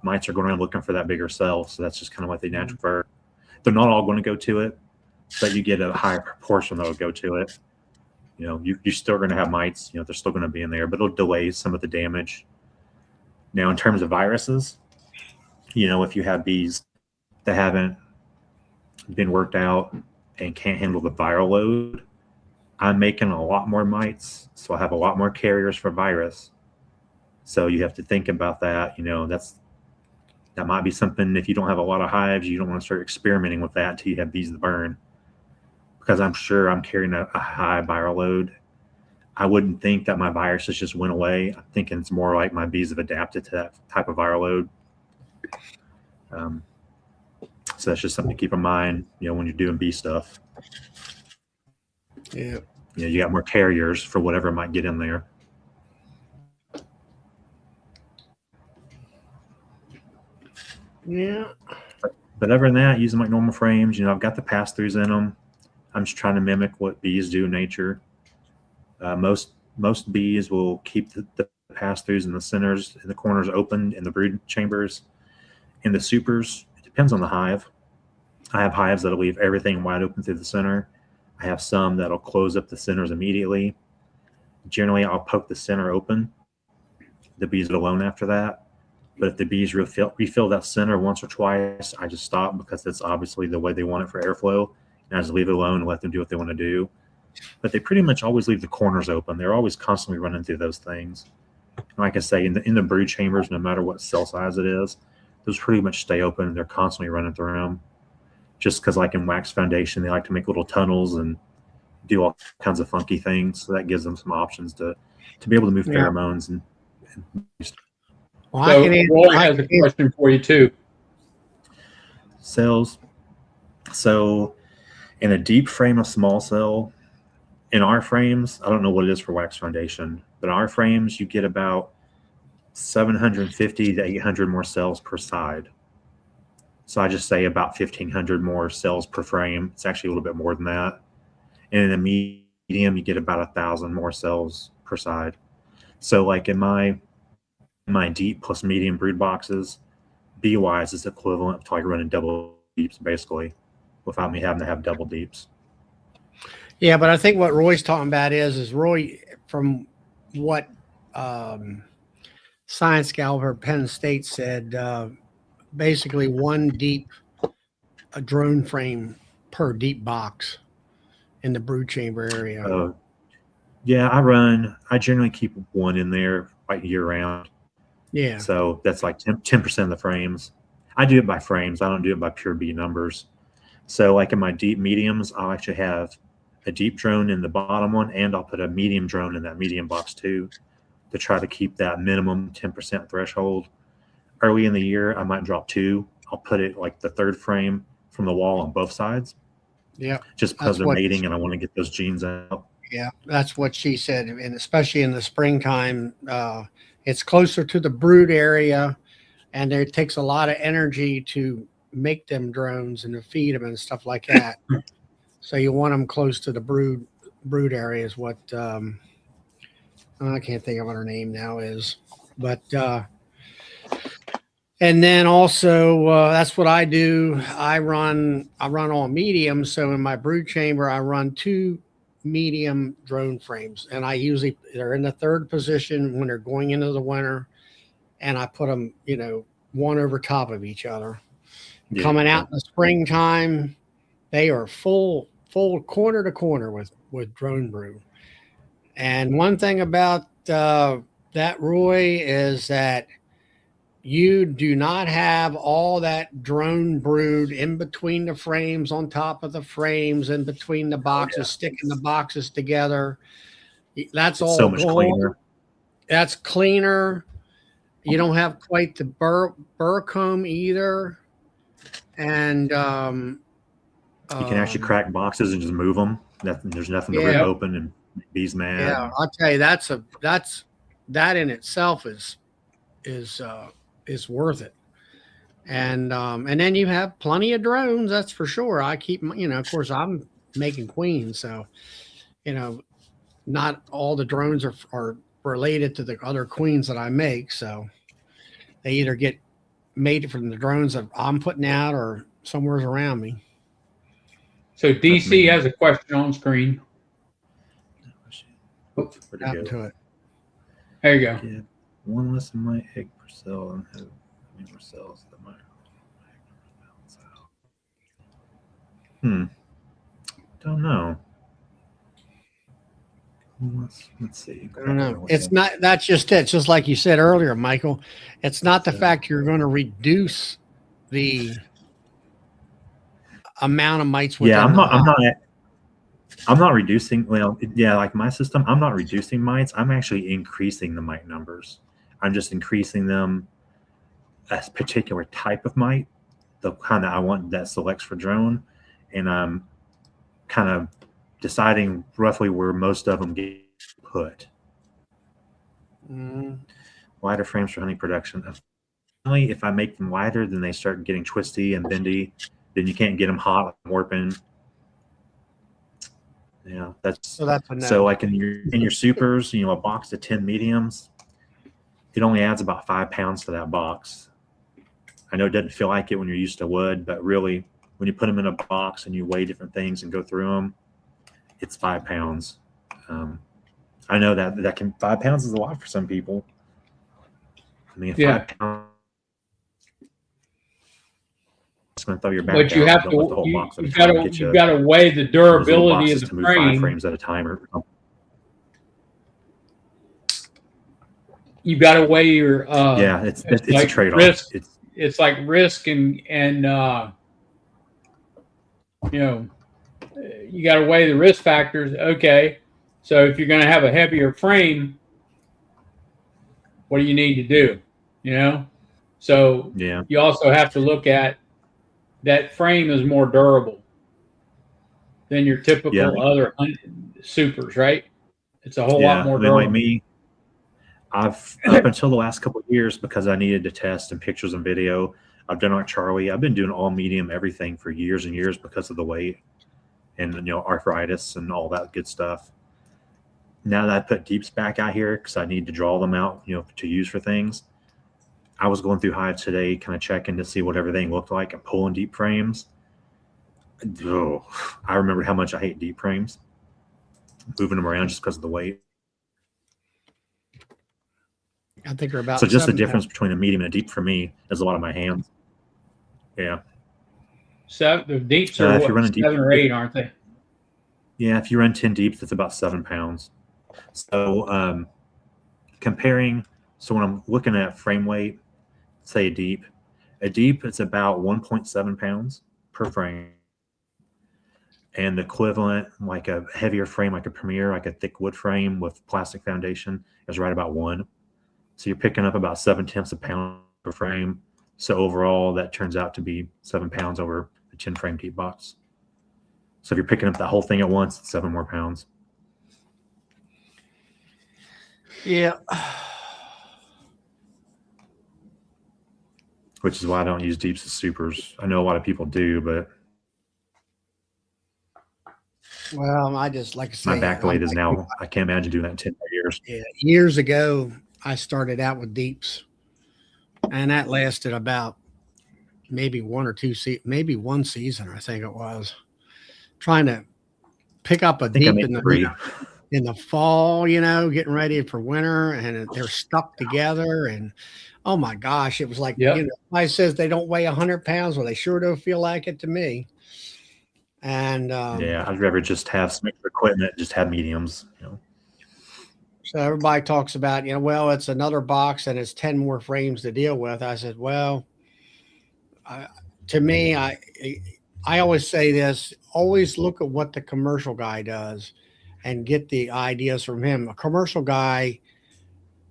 Mites are going around looking for that bigger cell. So that's just kind of what they naturally prefer. They're not all going to go to it, but you get a higher proportion that will go to it. You're still going to have mites. They're still going to be in there, but it'll delay some of the damage. Now, in terms of viruses, if you have bees that haven't been worked out and can't handle the viral load, I'm making a lot more mites, so I have a lot more carriers for virus. So you have to think about that. That might be something, if you don't have a lot of hives, you don't want to start experimenting with that until you have bees to burn. Because I'm sure I'm carrying a high viral load. I wouldn't think that my viruses just went away. I'm thinking it's more like my bees have adapted to that type of viral load. So that's just something to keep in mind, when you're doing bee stuff. Yeah. You got more carriers for whatever might get in there. Yeah. But other than that, using my normal frames, I've got the pass-throughs in them. I'm just trying to mimic what bees do in nature. Most bees will keep the pass-throughs in the centers and the corners open in the brood chambers. In the supers, it depends on the hive. I have hives that'll leave everything wide open through the center. I have some that'll close up the centers immediately. generally I'll poke the center open. The bees alone after that. But if the bees refill that center once or twice, I just stop because that's obviously the way they want it for airflow. And I just leave it alone and let them do what they want to do. But they pretty much always leave the corners open. They're always constantly running through those things. And like I say, in the brood chambers, no matter what cell size it is, those pretty much stay open. They're constantly running through them. Just because, like in wax foundation, they like to make little tunnels and do all kinds of funky things. So that gives them some options to be able to move pheromones and Well, So Roy has a question for you too. cells. So in a deep frame of small cell, in our frames, I don't know what it is for wax foundation, but our frames, you get about 750 to 800 more cells per side. So I just say about 1,500 more cells per frame. It's actually a little bit more than that. And in a medium, you get about 1,000 more cells per side. So like in my deep plus medium brood boxes, B-wise is equivalent to like running double deeps basically, without me having to have double deeps. Yeah, but I think what Roy's talking about is Roy, from what Science Gal for Penn State said, basically one deep a drone frame per deep box in the brood chamber area. Yeah, I generally keep one in there like year round. Yeah. So that's like 10% of the frames. I do it by frames. I don't do it by pure bee numbers. So like in my deep mediums, I'll actually have a deep drone in the bottom one, and I'll put a medium drone in that medium box too, to try to keep that minimum 10% threshold. Early in the year, I might drop 2. I'll put it like the third frame from the wall on both sides. Yeah. Just because they're mating and I want to get those genes out. Yeah, that's what she said. And especially in the springtime, it's closer to the brood area, and it takes a lot of energy to make them drones and to feed them and stuff like that. So you want them close to the brood area is what I can't think of what her name now is, but and then also that's what I do. I run all medium. So in my brood chamber, I run 2 medium drone frames, and they're in the third position when they're going into the winter, and I put them, one over top of each other. Yeah. Coming out in the springtime, they are full corner to corner with drone brood. And one thing about that, Roy, is that you do not have all that drone brood in between the frames, on top of the frames, in between the boxes, sticking the boxes together. That's all so much cleaner. That's cleaner. You don't have quite the burr comb either. And you can actually crack boxes and just move them. There's nothing to rip open and make bees mad. Yeah, I'll tell you, that in itself is worth it. And then you have plenty of drones, that's for sure. I keep, of course I'm making queens, so not all the drones are related to the other queens that I make, so they either get made from the drones that I'm putting out or somewhere's around me. So DC has a question on screen. To it. There you go. Yeah, 1 less than my egg per cell and have more cells than my don't know. Let's see. I don't know. It's not. That's just it. Just like you said earlier, Michael. It's not the fact you're going to reduce the amount of mites. Yeah, I'm not reducing. Well, yeah, like my system, I'm not reducing mites. I'm actually increasing the mite numbers. I'm just increasing them a particular type of mite, the kind that I want that selects for drone, and I'm kind of deciding roughly where most of them get put. Wider frames for honey production. Only if I make them wider, then they start getting twisty and bendy. Then you can't get them hot and warping. Yeah, so like in your supers, a box of 10 mediums, it only adds about 5 pounds to that box. I know it doesn't feel like it when you're used to wood, but really when you put them in a box and you weigh different things and go through them, it's 5 pounds. I know that can 5 pounds is a lot for some people. I mean, Yeah. 5 pounds. It's going to throw your back But you out. have Don't lift the to whole box at a you time. gotta Get you you gotta weigh the those little durability of boxes the to move 5 frame. frames at a time. Or You gotta weigh your yeah, it's a like trade off. risk. It's like risk and you know, you got to weigh the risk factors. Okay, so if you're going to have a heavier frame, what do you need to do? You know, so Yeah, you also have to look at that frame is more durable than your yeah, typical other supers, right? It's a whole lot yeah. more I mean, like durable. me, I've up until the last couple of years because I needed to test and pictures and video. I've done like Charlie. I've been doing all medium everything for years and years because of the weight and arthritis and all that good stuff. Now that I put deeps back out here because I need to draw them out, to use for things. I was going through Hive today, kind of checking to see what everything looked like and pulling deep frames. Oh, I remember how much I hate deep frames, moving them around just because of the weight. I think they're about So just the 7 difference pounds. between a medium and a deep for me is a lot of my hands. Yeah. So the deeps are If you're what, running deep, 7 or 8, aren't they? yeah, if you run 10 deeps, it's about 7 pounds. So comparing, so when I'm looking at frame weight, say a deep, it's about 1.7 pounds per frame. And the equivalent, like a heavier frame, like a Premier, like a thick wood frame with plastic foundation, is right about 1. So you're picking up about 7/10 a pound per frame. So overall, that turns out to be 7 pounds over a 10 frame deep box. So if you're picking up the whole thing at once, it's 7 more pounds. Yeah. Which is why I don't use deeps as supers. I know a lot of people do, but Well, I just like I say, my back weight is now, I can't imagine doing that in 10 years. yeah, years ago, I started out with deeps, and that lasted about maybe maybe one season, I think it was. Trying to pick up a I think I deep made in the 3. fall, getting ready for winter, and they're stuck together. And oh my gosh, it was like, Yep. somebody says they don't weigh 100 pounds. Well, they sure don't feel like it to me. And Yeah, I'd rather just have some extra equipment, just have mediums. so everybody talks about, well, it's another box and it's 10 more frames to deal with. I said, well, to me, I always say this: always look at what the commercial guy does and get the ideas from him. A commercial guy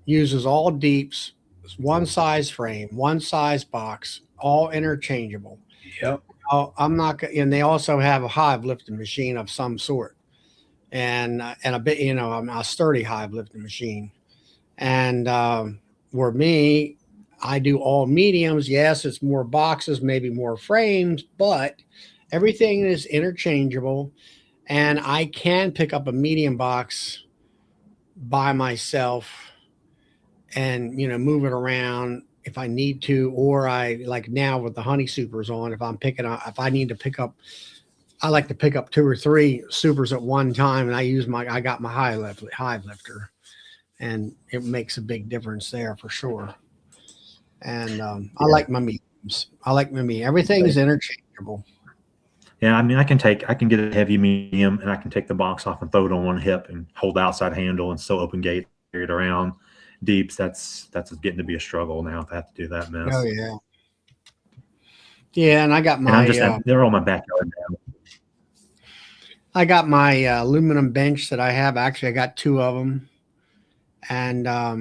uses all deeps, one size frame, one size box, all interchangeable. Yep. I'm not, and they also have a hive lifting machine of some sort, and a bit, a sturdy hive lifting machine. And for me, I do all mediums. Yes, it's more boxes, maybe more frames, but everything is interchangeable, and I can pick up a medium box by myself and move it around if I need to, or I like now with the honey supers on. If I need to pick up, I like to pick up 2 or 3 supers at one time, and I got my hive lifter, and it makes a big difference there for sure. And I like my mediums. Everything's interchangeable. Yeah, I mean, I can get a heavy medium, and I can take the box off and throw it on one hip and hold the outside handle and still open gate, carry it around. Deeps, that's getting to be a struggle now if I have to do that mess. Oh yeah, yeah. And I got my they're all my backyard now. I got my aluminum bench that I have. Actually, I got 2 of them, and I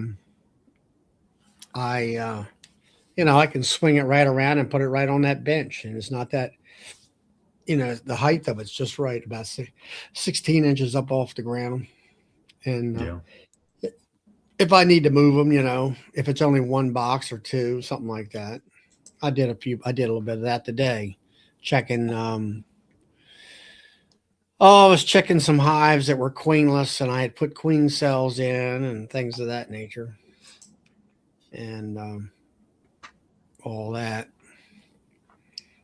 I can swing it right around and put it right on that bench, and it's not that. The height of it's just right, about 16 inches up off the ground. And if I need to move them, if it's only 1 box or 2, something like that. I did a little bit of that today, checking. I was checking some hives that were queenless, and I had put queen cells in and things of that nature, and all that.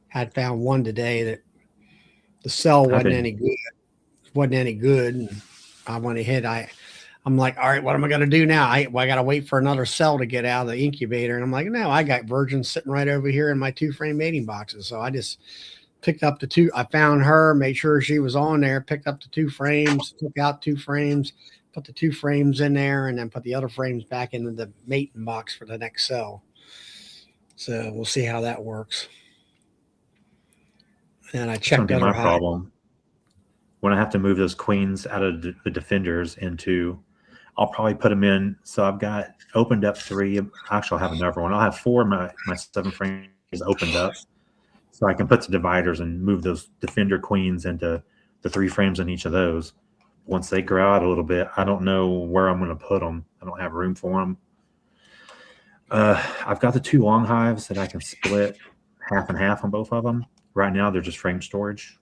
Had found one today that the cell wasn't any good. And I went ahead. I I'm like, all right, what am I going to do now? I got to wait for another cell to get out of the incubator. And I'm like, no, I got virgins sitting right over here in my 2-frame mating boxes. So I just picked up the 2. I found her, made sure she was on there, picked up the 2 frames, took out 2 frames, put the 2 frames in there, and then put the other frames back into the mating box for the next cell. So we'll see how that works. And I That's going checked to be other my hive. problem. When I have to move those queens out of the defenders into, I'll probably put them in. So I've got opened up 3. Actually, I'll have another one. I'll have 4 of my 7 frames opened up. So I can put the dividers and move those defender queens into the 3 frames in each of those. Once they grow out a little bit, I don't know where I'm going to put them. I don't have room for them. I've got the 2 long hives that I can split half and half on both of them. Right now, they're just frame storage.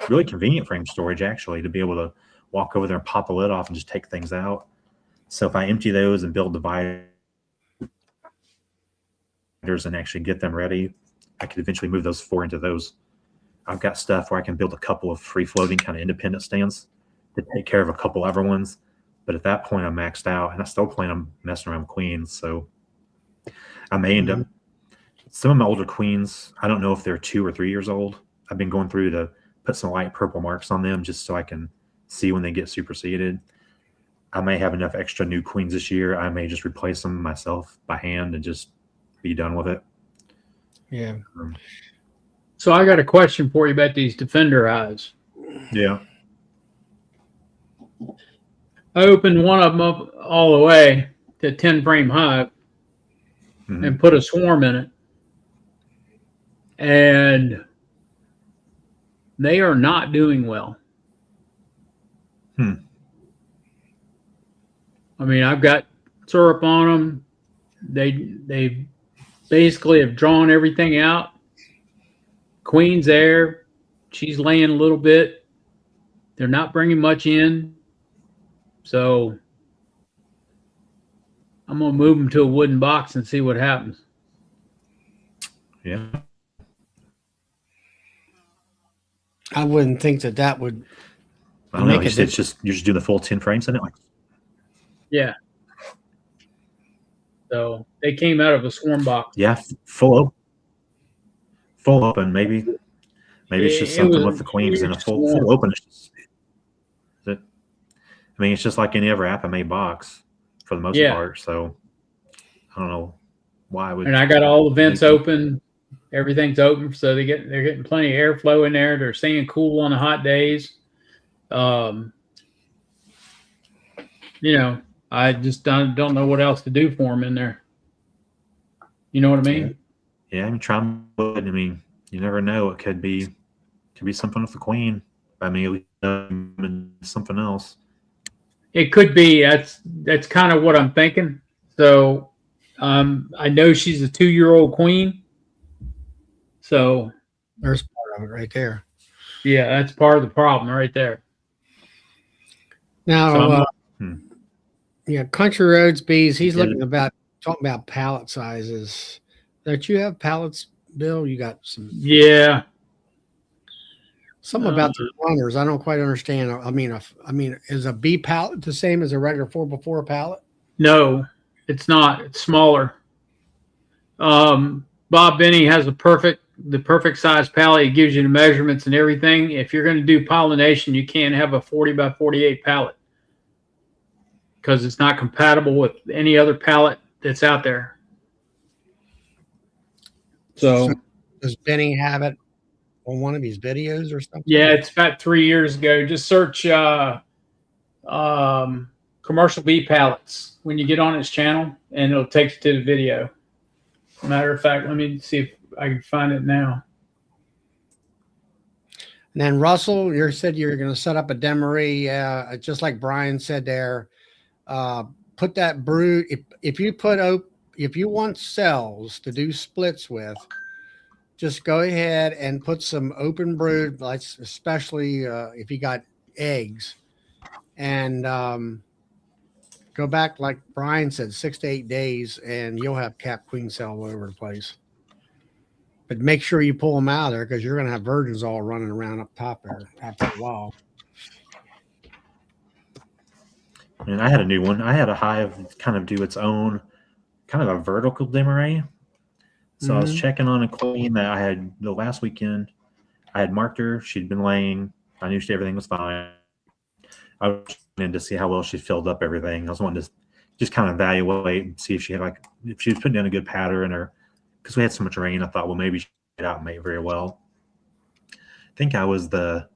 Really convenient frame storage, actually, to be able to walk over there and pop the lid off and just take things out. So if I empty those and build dividers and actually get them ready, I could eventually move those 4 into those. I've got stuff where I can build a couple of free-floating kind of independent stands to take care of a couple other ones. But at that point, I'm maxed out, and I still plan on messing around with queens. So I may end up. Some of my older queens, I don't know if they're 2 or 3 years old. I've been going through to put some light purple marks on them just so I can see when they get superseded. I may have enough extra new queens this year. I may just replace them myself by hand and just be done with it. Yeah. So I got a question for you about these defender eyes. Yeah. I opened one of them up all the way to 10-frame hive and put a swarm in it. And they are not doing well. I mean, I've got syrup on them. They basically have drawn everything out. Queen's there. She's laying a little bit. They're not bringing much in. So I'm going to move them to a wooden box and see what happens. Yeah. I wouldn't think that would. I don't know. It's just you're just doing the full 10 frames in it. Yeah. So they came out of a swarm box. Yeah, full open. Maybe it's just something with the queens in a full open. I mean, it's just like any other Apamay box for the most part. So I don't know why I would. And I got all the vents open. Everything's open, so they're getting plenty of airflow in there. They're staying cool on the hot days. I just don't know what else to do for them in there. You know what I mean? Yeah, I mean, try them. I mean, you never know. It could be something with the queen. I mean, something else. It could be. That's kind of what I'm thinking. So, I know she's a 2-year-old queen. So there's part of it right there. Yeah, that's part of the problem right there. Now, Country Roads Bees, he's talking about pallet sizes. Don't you have pallets, Bill? You got some? Yeah. Something about the runners. I don't quite understand. I mean, is a bee pallet the same as a regular 4x4 pallet? No, it's not. It's smaller. Bob Benny has the perfect size pallet. It gives you the measurements and everything. If you're going to do pollination, you can't have a 40x48 pallet because it's not compatible with any other pallet that's out there. So does Benny have it on one of his videos or something? Yeah, it's about 3 years ago. Just search commercial bee pallets when you get on his channel, and it'll take you to the video. Matter of fact, let me see if I can find it now. And then Russell, you said you're going to set up a demery, just like Brian said there. Put that brood. If you want cells to do splits with, just go ahead and put some open brood, like especially if you got eggs, and go back, like Brian said, 6 to 8 days, and you'll have cap queen cell all over the place. But make sure you pull them out of there because you're going to have virgins all running around up top there after a while. And I had a new one. I had a hive kind of do its own kind of a vertical demarray. So I was checking on a queen that I had the last weekend. I had marked her. She'd been laying. I knew everything was fine. I was in to see how well she filled up everything. I was wanting to just kind of evaluate and see if she had if she was putting in a good pattern, or because we had so much rain, I thought, well, maybe she get out and mate very well. I think I was the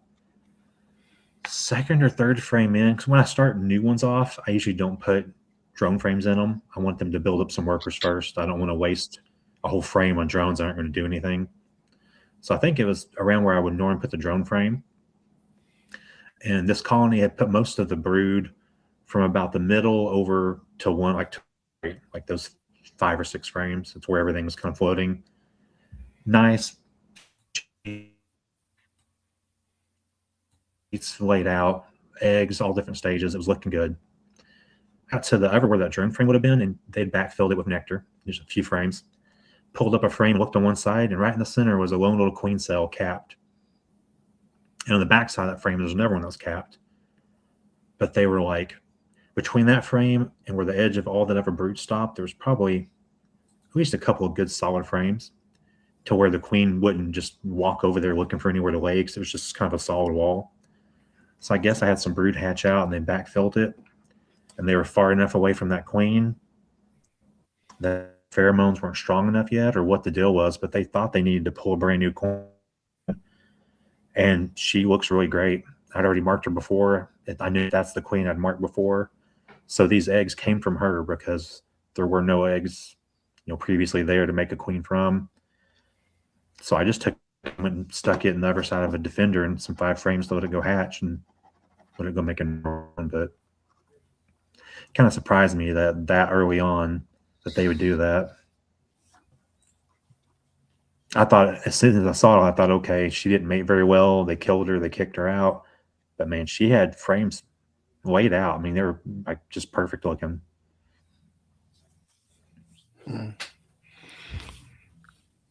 second or third frame in, because when I start new ones off, I usually don't put drone frames in them. I want them to build up some workers first. I don't want to waste a whole frame on drones that aren't going to do anything. So I think it was around where I would normally put the drone frame. And this colony had put most of the brood from about the middle over to one, like those 5 or 6 frames. It's where everything was kind of floating. Nice. It's laid out, eggs, all different stages. It was looking good. Got to the where that drone frame would have been, and they'd backfilled it with nectar. Just a few frames. Pulled up a frame, looked on one side, and right in the center was a lone little queen cell capped. And on the back side of that frame, there's another one that was capped. But they were like, between that frame and where the edge of all that ever brood stopped, there was probably at least a couple of good solid frames to where the queen wouldn't just walk over there looking for anywhere to lay, because it was just kind of a solid wall. So I guess I had some brood hatch out and they backfilled it, and they were far enough away from that queen that pheromones weren't strong enough yet, or what the deal was, but they thought they needed to pull a brand new queen. And she looks really great. I'd already marked her before. I knew that's the queen I'd marked before. So these eggs came from her because there were no eggs, previously there to make a queen from. So I just went and stuck it in the other side of a defender and some 5 frames to let it go hatch and let it go make a run. But kind of surprised me that early on that they would do that. I thought, as soon as I saw it, I thought, okay, she didn't mate very well. They killed her. They kicked her out. But, man, she had frames laid out. I mean, they were like just perfect looking.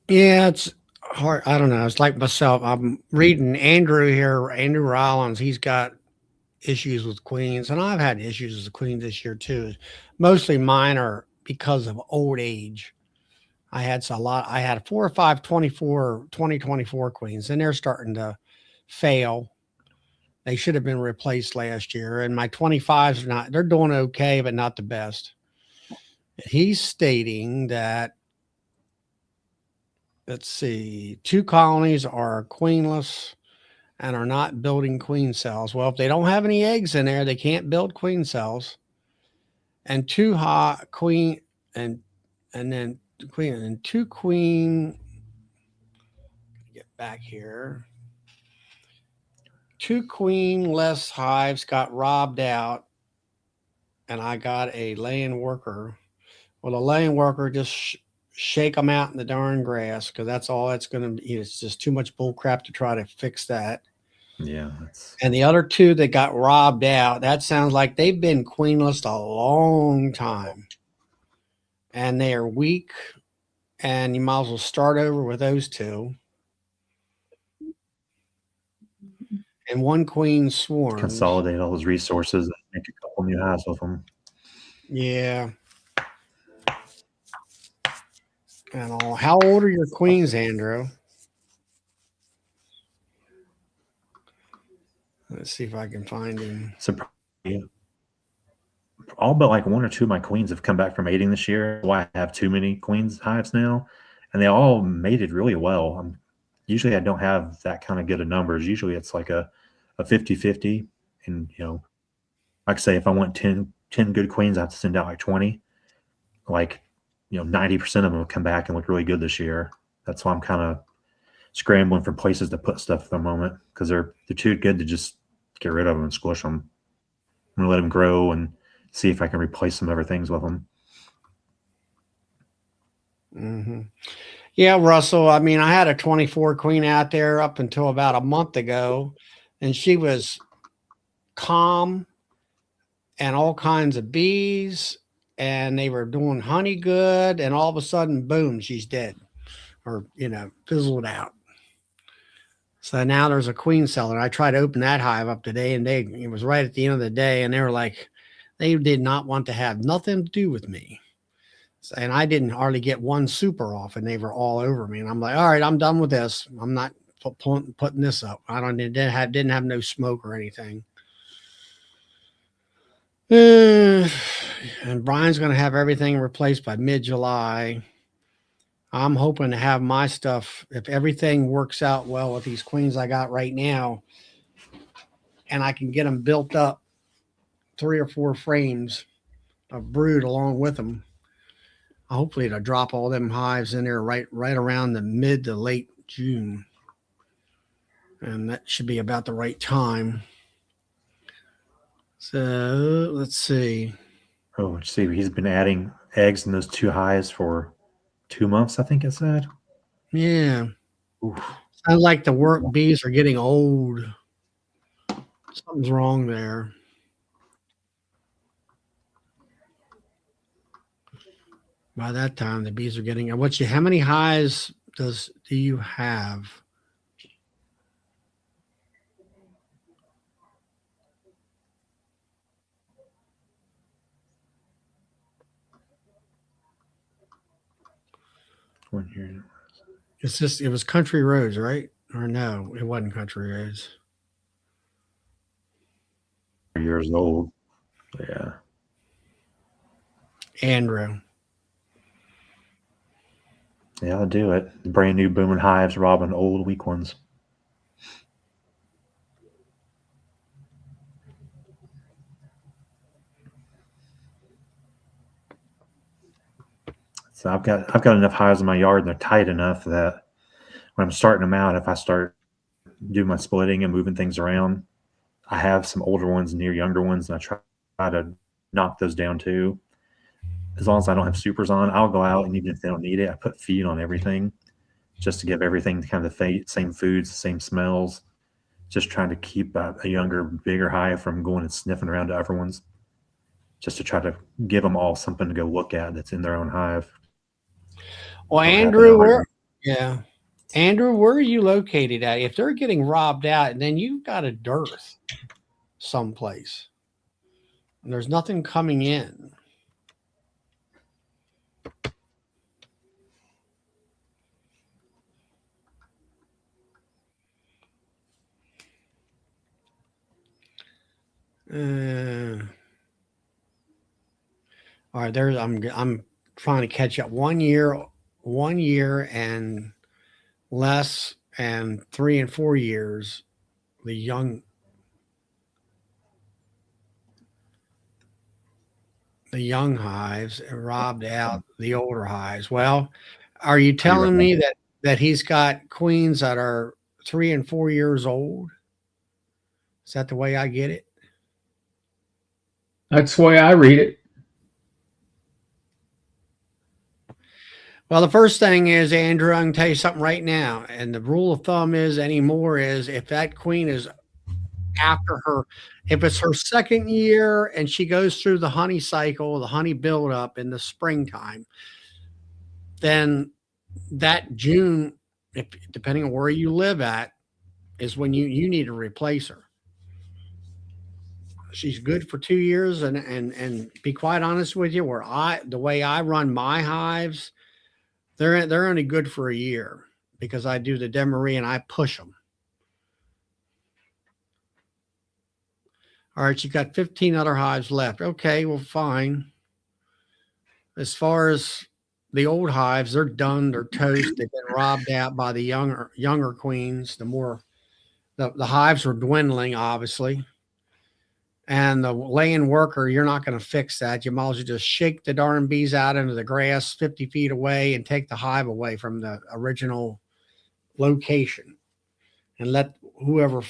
Yeah, it's hard. I don't know. It's like myself. I'm reading Andrew here, Andrew Rollins. He's got issues with queens, and I've had issues with the queens this year too. Mostly mine are because of old age. I had 4 or 5 2024 queens, and they're starting to fail. They should have been replaced last year. And my 25s they're doing okay, but not the best. He's stating that, let's see, 2 colonies are queenless and are not building queen cells. Well, if they don't have any eggs in there, they can't build queen cells. And 2 queen and then queen and 2 queen. Get back here. 2 queenless hives got robbed out, and I got a laying worker. Well, the laying worker just shake them out in the darn grass, because that's all it's going to be. It's just too much bull crap to try to fix that. Yeah. And the other 2 that got robbed out, that sounds like they've been queenless a long time. And they are weak, and you might as well start over with those 2. And 1 queen swarms. Consolidate all those resources and make a couple new hives with them. Yeah. And how old are your queens, Andrew? Let's see if I can find him. Yeah. All but like 1 or 2 of my queens have come back from mating this year. Why I have too many queens hives now, and they all mated really well. Usually I don't have that kind of good of numbers. Usually it's like a 50-50, and like I say, if I want 10 good queens, I have to send out like 20. Like 90% of them come back and look really good this year. That's why I'm kind of scrambling for places to put stuff at the moment, because they're too good to just get rid of them and squish them. I'm gonna let them grow and see if I can replace some other things with them. Mm-hmm. Yeah, Russell. I mean, I had a 24 queen out there up until about a month ago, and she was calm and all kinds of bees, and they were doing honey good, and all of a sudden, boom, she's dead, or fizzled out. So now there's a queen cell, and I tried to open that hive up today, and it was right at the end of the day, and they were like, They did not want to have nothing to do with me. And I didn't hardly get one super off, and they were all over me. And I'm like, all right, I'm done with this. I'm not putting this up. I didn't have no smoke or anything. And Brian's going to have everything replaced by mid-July. I'm hoping to have my stuff, if everything works out well with these queens I got right now, and I can get them built up, 3 or 4 frames of brood along with them. Hopefully to drop all them hives in there right around the mid to late June. And that should be about the right time. So let's see. Oh, let's see. He's been adding eggs in those 2 hives for 2 months, I think it said. Yeah. Oof. Sounds like the work bees are getting old. Something's wrong there. By that time, the bees are getting. How many hives do you have? One here. It was Country Roads, right? Or no, it wasn't Country Roads. Years old. Yeah. Andrew. Yeah, I'll do it. The brand new booming hives robbing old weak ones. So I've got enough hives in my yard, and they're tight enough that when I'm starting them out, if I start doing my splitting and moving things around, I have some older ones near younger ones, and I try to knock those down too. As long as I don't have supers on, I'll go out, and even if they don't need it, I put feed on everything just to give everything kind of the same foods, the same smells, just trying to keep a younger, bigger hive from going and sniffing around to other ones, just to try to give them all something to go look at that's in their own hive. Well, Andrew, where are you located at? If they're getting robbed out, then you've got a dearth someplace. And there's nothing coming in. All right, I'm trying to catch up 1 year and less, and 3 and 4 years. The young hives robbed out the older hives. Well, are you telling me that he's got queens that are 3 and 4 years old? Is that the way I get it? That's the way I read it. Well, the first thing is, Andrew, I can tell you something right now. And the rule of thumb is if that queen is after her, if it's her 2nd year and she goes through the honey cycle, the honey buildup in the springtime, then that June, depending on where you live at, is when you need to replace her. She's good for 2 years, and be quite honest with you, the way I run my hives, they're only good for a year because I do the demery and I push them. All right, you got 15 other hives left. Okay, well, fine. As far as the old hives, they're done. They're toast. They've been robbed out by the younger queens. The hives are dwindling, obviously. And the laying worker, you're not going to fix that. You might as well just shake the darn bees out into the grass 50 feet away and take the hive away from the original location and let whoever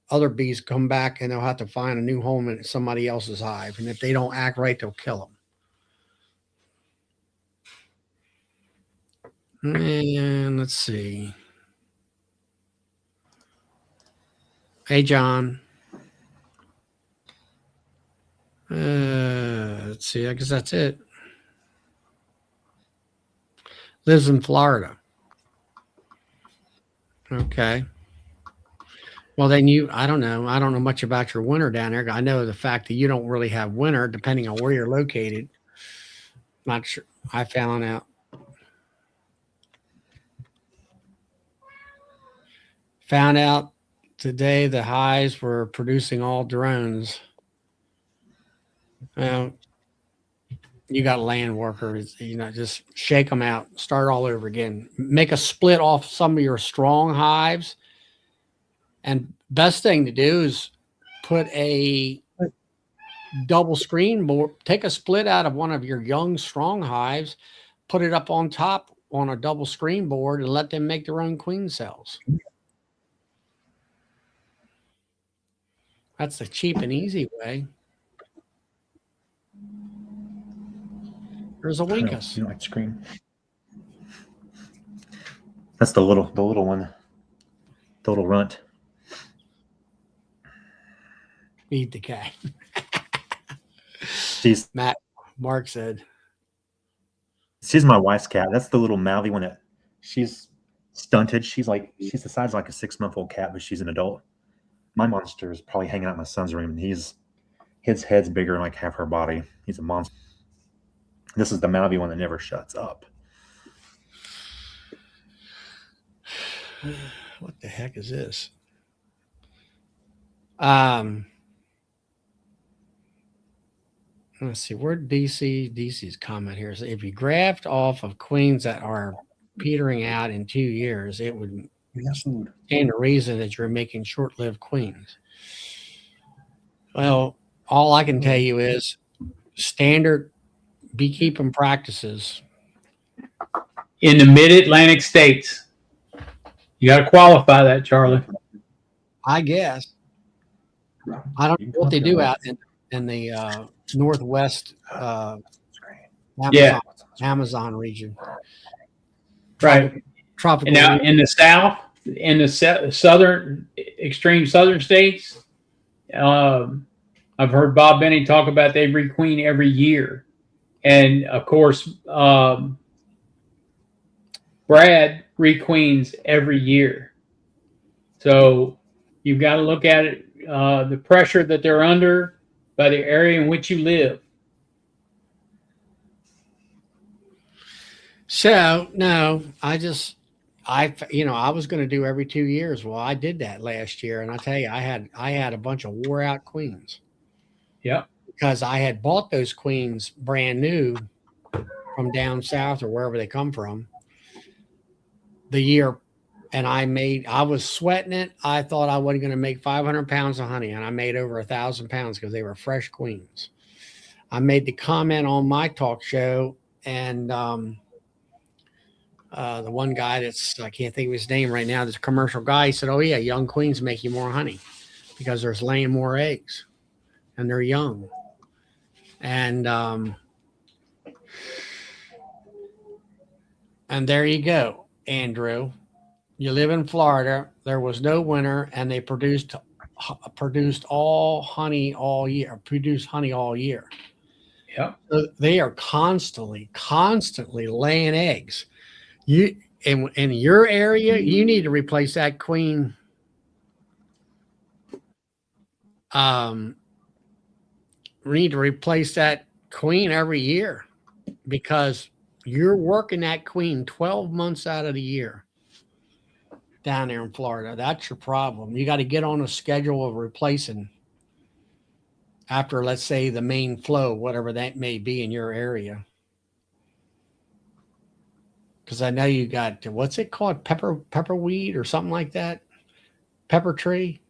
other bees come back, and they'll have to find a new home in somebody else's hive. And if they don't act right, they'll kill them. And let's see. Hey, John. Let's see. I guess that's it. Lives in Florida. Okay. Well, then I don't know. I don't know much about your winter down there. I know the fact that you don't really have winter depending on where you're located. Not sure. I found out. Found out today the highs were producing all drones. Well, you got land workers, just shake them out, start all over again. Make a split off some of your strong hives. And best thing to do is put a double screen board, take a split out of one of your young strong hives, put it up on top on a double screen board and let them make their own queen cells. That's the cheap and easy way. There's a Winkus. You don't like screen. That's the little one. The little runt. Feed the cat. Mark said. She's my wife's cat. That's the little mouthy one that she's stunted. She's the size of like a 6-month-old cat, but she's an adult. My monster is probably hanging out in my son's room, and his head's bigger than like half her body. He's a monster. This is the mouthy one that never shuts up. What the heck is this? Let's see, where DC's comment here is if you graft off of queens that are petering out in 2 years, it would stand the reason that you're making short-lived queens. Well, all I can tell you is standard beekeeping practices in the mid-Atlantic states. You got to qualify that, Charlie. I guess. I don't know what they do out in the northwest Amazon region. Right. Tropical. And now in the south, in the southern, extreme southern states, I've heard Bob Benny talk about they requeen every year. And of course, Brad requeens every year. So you've got to look at it, the pressure that they're under by the area in which you live. So no, I was going to do every 2 years. Well, I did that last year, and I tell you, I had a bunch of wore out queens. Yeah, because I had bought those queens brand new from down south or wherever they come from the year, and I was sweating it. I thought I wasn't going to make 500 pounds of honey, and I made over 1,000 pounds because they were fresh queens. I made the comment on my talk show, and the one guy I can't think of his name right now, this commercial guy, he said, "Oh yeah, young queens make you more honey because they're laying more eggs and they're young." And there you go, Andrew. You live in Florida. There was no winter, and they produced all honey all year. Produced honey all year. Yeah. So they are constantly laying eggs. You in your area, you need to replace that queen. We need to replace that queen every year because you're working that queen 12 months out of the year down there in Florida. That's your problem. You got to get on a schedule of replacing after, let's say, the main flow, whatever that may be in your area. Because I know you got, what's it called? Pepperweed or something like that? Pepper tree?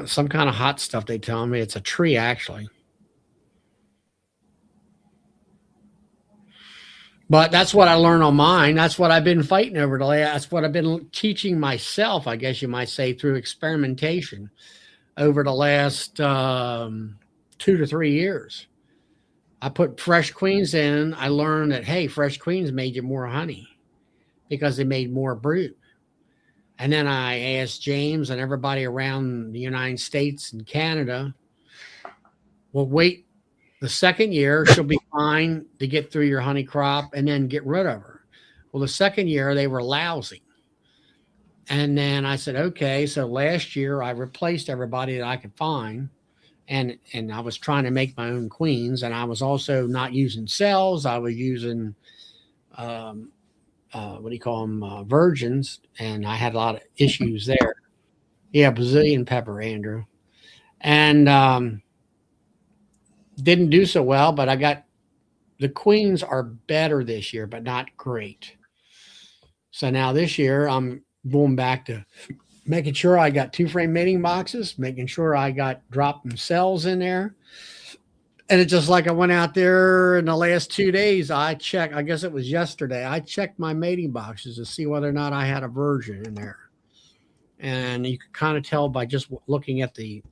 Some kind of hot stuff, they tell me. It's a tree, actually. But that's what I learned on mine. That's what I've been fighting over the last. That's what I've been teaching myself, I guess you might say, through experimentation over the last 2 to 3 years. I put fresh queens in. I learned that, hey, fresh queens made you more honey because they made more brood. And then I asked James and everybody around the United States and Canada, well, wait, the second year she'll be fine to get through your honey crop and then get rid of her. Well, the second year they were lousy. And then I said, okay. So last year I replaced everybody that I could find. And I was trying to make my own queens. And I was also not using cells. I was using, what do you call them? Virgins. And I had a lot of issues there. Yeah, Brazilian pepper, Andrew. And didn't do so well, but I got the queens are better this year, but not great. So now this year I'm going back to making sure I got 2-frame mating boxes, making sure I got dropping cells in there. And it's just like I went out there in the last 2 days. I checked, I guess it was yesterday. I checked my mating boxes to see whether or not I had a virgin in there. And you could kind of tell by just looking at the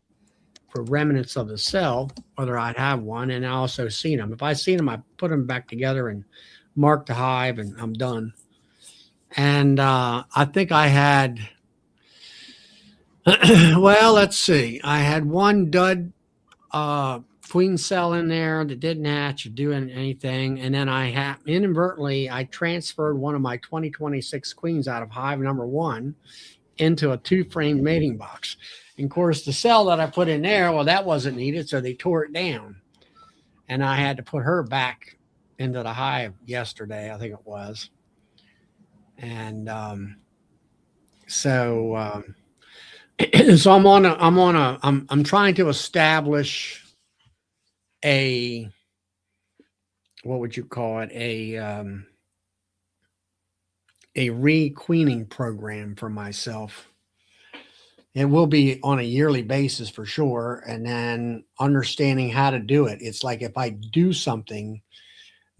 for remnants of the cell whether I'd have one. And I also seen them. If I seen them, I put them back together and mark the hive, and I'm done. And I think I had, well, let's see. I had one dud queen cell in there that didn't hatch or do anything. And then I had inadvertently, I transferred one of my 2026 queens out of hive number 1 into a 2-frame mating box. And of course, the cell that I put in there, well, that wasn't needed. So they tore it down. And I had to put her back into the hive yesterday, I think it was. And so I'm trying to establish a, what would you call it? A re-queening program for myself. It will be on a yearly basis for sure. And then understanding how to do it. It's like if I do something,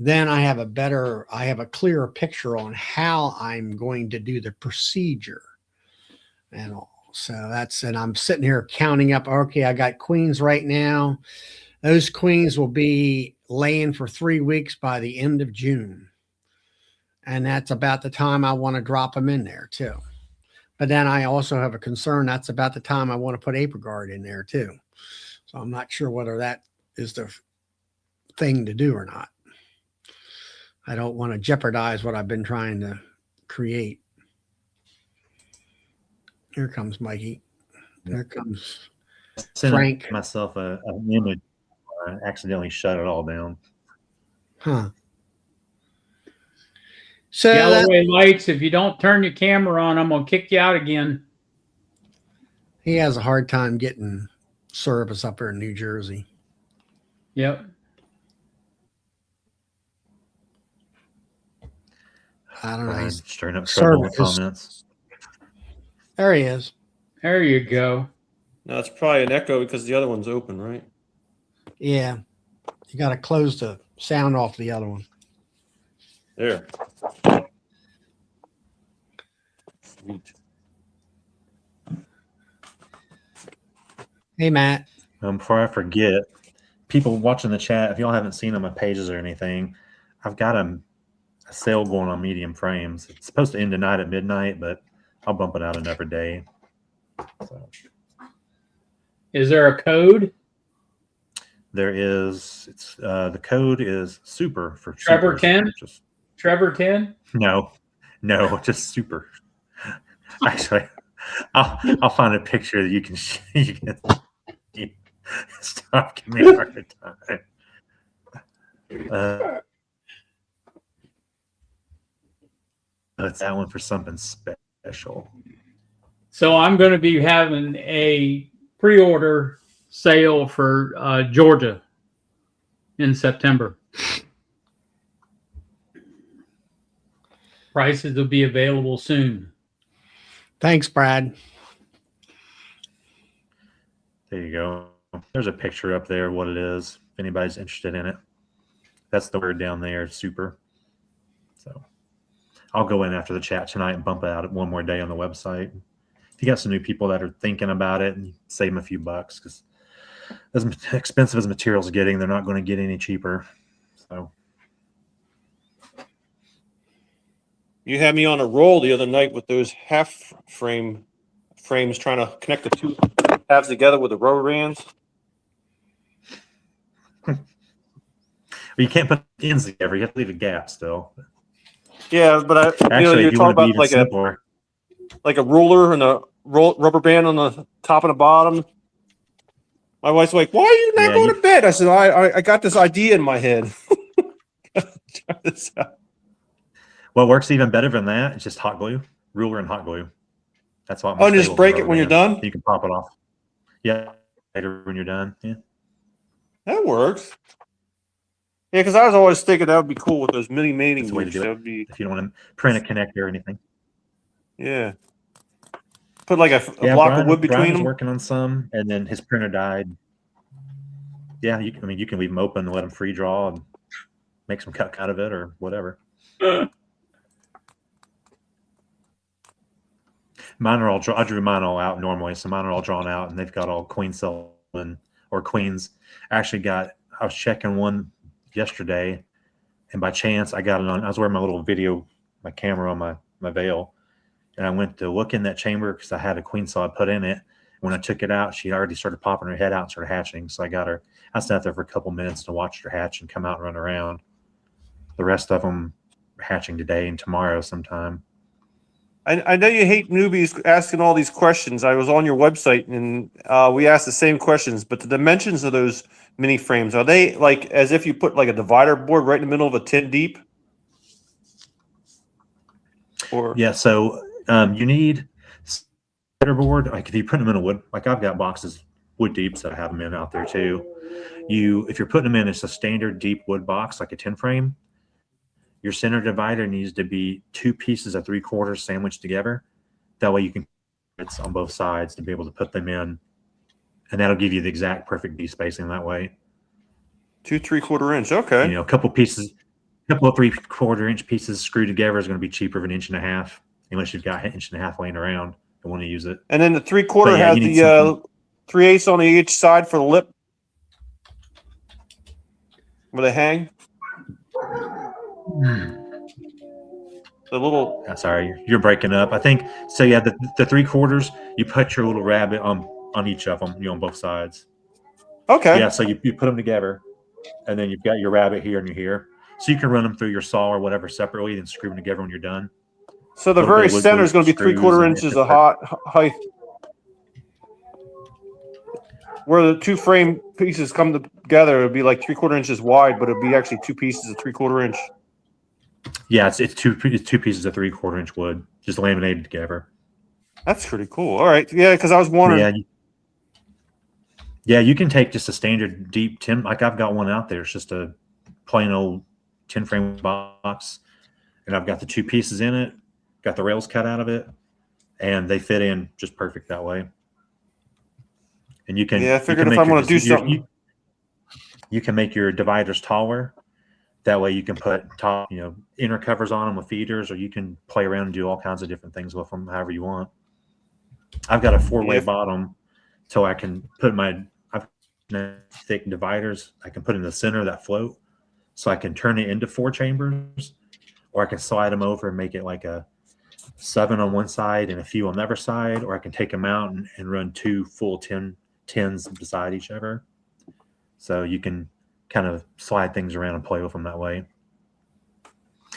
then I have a clearer picture on how I'm going to do the procedure and all. So and I'm sitting here counting up. Okay, I got queens right now. Those queens will be laying for 3 weeks by the end of June. And that's about the time I want to drop them in there too. But then I also have a concern. That's about the time I want to put ApiGuard in there too. So I'm not sure whether that is the thing to do or not. I don't want to jeopardize what I've been trying to create. Here comes Mikey. There comes Frank. Myself an image. I accidentally shut it all down. Huh. So Galloway lights. If you don't turn your camera on, I'm gonna kick you out again. He has a hard time getting service up here in New Jersey. Yep. I don't know. He's stirring up trouble in the comments. There he is. There you go. No, it's probably an echo because the other one's open, right? Yeah. You got to close the sound off the other one. There. Sweet. Hey, Matt. Before I forget, people watching the chat, if y'all haven't seen on my pages or anything, I've got a sale going on medium frames. It's supposed to end tonight at midnight, but I'll bump it out another day. So. Is there a code? There is. It's the code is super for Trevor super. 10. Trevor 10. No, just super. Actually, I'll find a picture that you can stop giving me a hard time. It's that one for something special. So I'm going to be having a pre-order sale for Georgia in September. Prices will be available soon. Thanks, Brad. There you go. There's a picture up there of what it is, if anybody's interested in it. That's the word down there, super. So I'll go in after the chat tonight and bump it out one more day on the website. If you got some new people that are thinking about it, and save them a few bucks, because as expensive as materials are getting, they're not going to get any cheaper. So You had me on a roll the other night with those half frames trying to connect the two halves together with the rubber bands. you can't put ends together. You have to leave a gap still. Yeah, but Actually, you're if you talking want to be about even like simpler, like a ruler and a rubber band on the top and the bottom. My wife's like, "Why are you not Yeah, going to bed?" I said, "I got this idea in my head." Try this out. What works even better than that is just hot glue, ruler and hot glue. That's what. Oh, and just break it when you're done? You can pop it off. Yeah, later when you're done. Yeah. That works. Yeah, because I was always thinking that would be cool with those mini mating That's the way to groups. do That it. would be, If you don't want to print a connector or anything. yeah. Put like a Yeah, block Brian, of wood between Brian was them. working on some, and then his printer died. Yeah, you can leave them open and let them free draw and make some cut out of it or whatever. Mine are all I drew mine all out normally, so mine are all drawn out, and they've got all queen cell or queens. I was checking one yesterday, and by chance I got it on. I was wearing my camera on my veil, and I went to look in that chamber because I had a queen cell I put in it. When I took it out, she already started popping her head out and started hatching. So I got her. I sat there for a couple minutes to watch her hatch and come out and run around. The rest of them are hatching today and tomorrow sometime. I know you hate newbies asking all these questions. I was on your website and we asked the same questions, but the dimensions of those mini frames, are they like as if you put like a divider board right in the middle of a 10 deep? Or Yeah, so you need board. Like if you put them in a wood, like I've got boxes wood deeps that I have them in out there too. If you're putting them in, it's a standard deep wood box, like a 10 frame. Your center divider needs to be 2 pieces of 3/4 sandwiched together. That way you can it's on both sides to be able to put them in, and that'll give you the exact perfect D spacing that way. 2 3/4 inch. Okay. A couple of 3/4 inch pieces screwed together is going to be cheaper than 1.5 inches, unless you've got 1.5 inches laying around and want to use it. And then the 3/4 Yeah, has you need the 3/8 on each side for the lip where they hang. The little. Sorry, you're breaking up. I think so. Yeah, the 3/4, you put your little rabbit on each of them, on both sides. Okay. Yeah, so you put them together, and then you've got your rabbit here and you're here. So you can run them through your saw or whatever separately, and screw them together when you're done. So the very center is going to be 3/4 inches of height. Where the 2 frame pieces come together, it would be like 3/4 inches wide, but it'd be actually 2 pieces of 3/4 inch. Yeah, it's two pieces of 3/4 inch wood, just laminated together. That's pretty cool. All right, yeah, because I was wondering. Yeah, you can take just a standard deep 10. Like I've got one out there. It's just a plain old 10 frame box, and I've got the 2 pieces in it. Got the rails cut out of it, and they fit in just perfect that way. And you can. Yeah, I figured if I'm going to do something, you can make your dividers taller. That way you can put inner covers on them with feeders, or you can play around and do all kinds of different things with them, however you want. I've got a 4-way bottom, so I can put I've thick dividers. I can put in the center of that float, so I can turn it into 4 chambers, or I can slide them over and make it like a 7 on one side and a few on the other side, or I can take them out and run 2 full 10s beside each other. So you can kind of slide things around and play with them that way.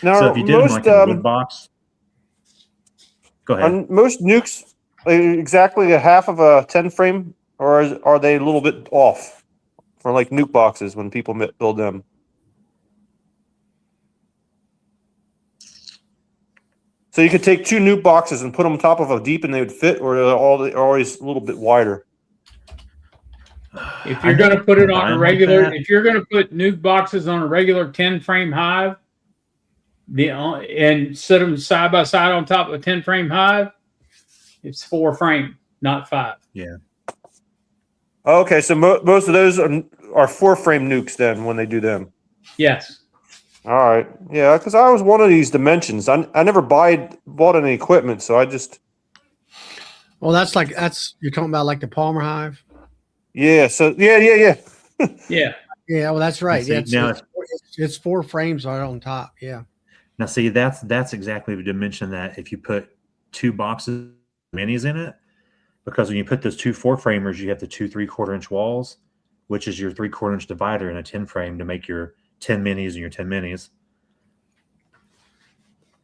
Now, so if you did them like a wood box, go ahead. On most NUCs, exactly a half of a 10 frame, or are they a little bit off for like NUC boxes when people build them? So you could take 2 NUC boxes and put them on top of a deep, and they would fit, or they're always a little bit wider. If you're going to put it on a regular, if you're going to put NUC boxes on a regular 10 frame hive, and set them side by side on top of a 10 frame hive, it's 4 frame, not 5. Yeah. Okay, so most of those are 4 frame NUCs then when they do them. Yes. All right. Yeah, because I was one of these dimensions. I never bought any equipment, so I just. Well, you're talking about like the Palmer hive. Yeah. So yeah. Yeah. Yeah. Well, that's right. See, Yeah. It's 4 frames right on top. Yeah. Now, see, that's exactly the dimension that if you put 2 boxes minis in it, because when you put those 2 4-framers, you have the 2 3/4 inch walls, which is your 3/4 inch divider in a 10 frame to make your 10 minis and your 10 minis.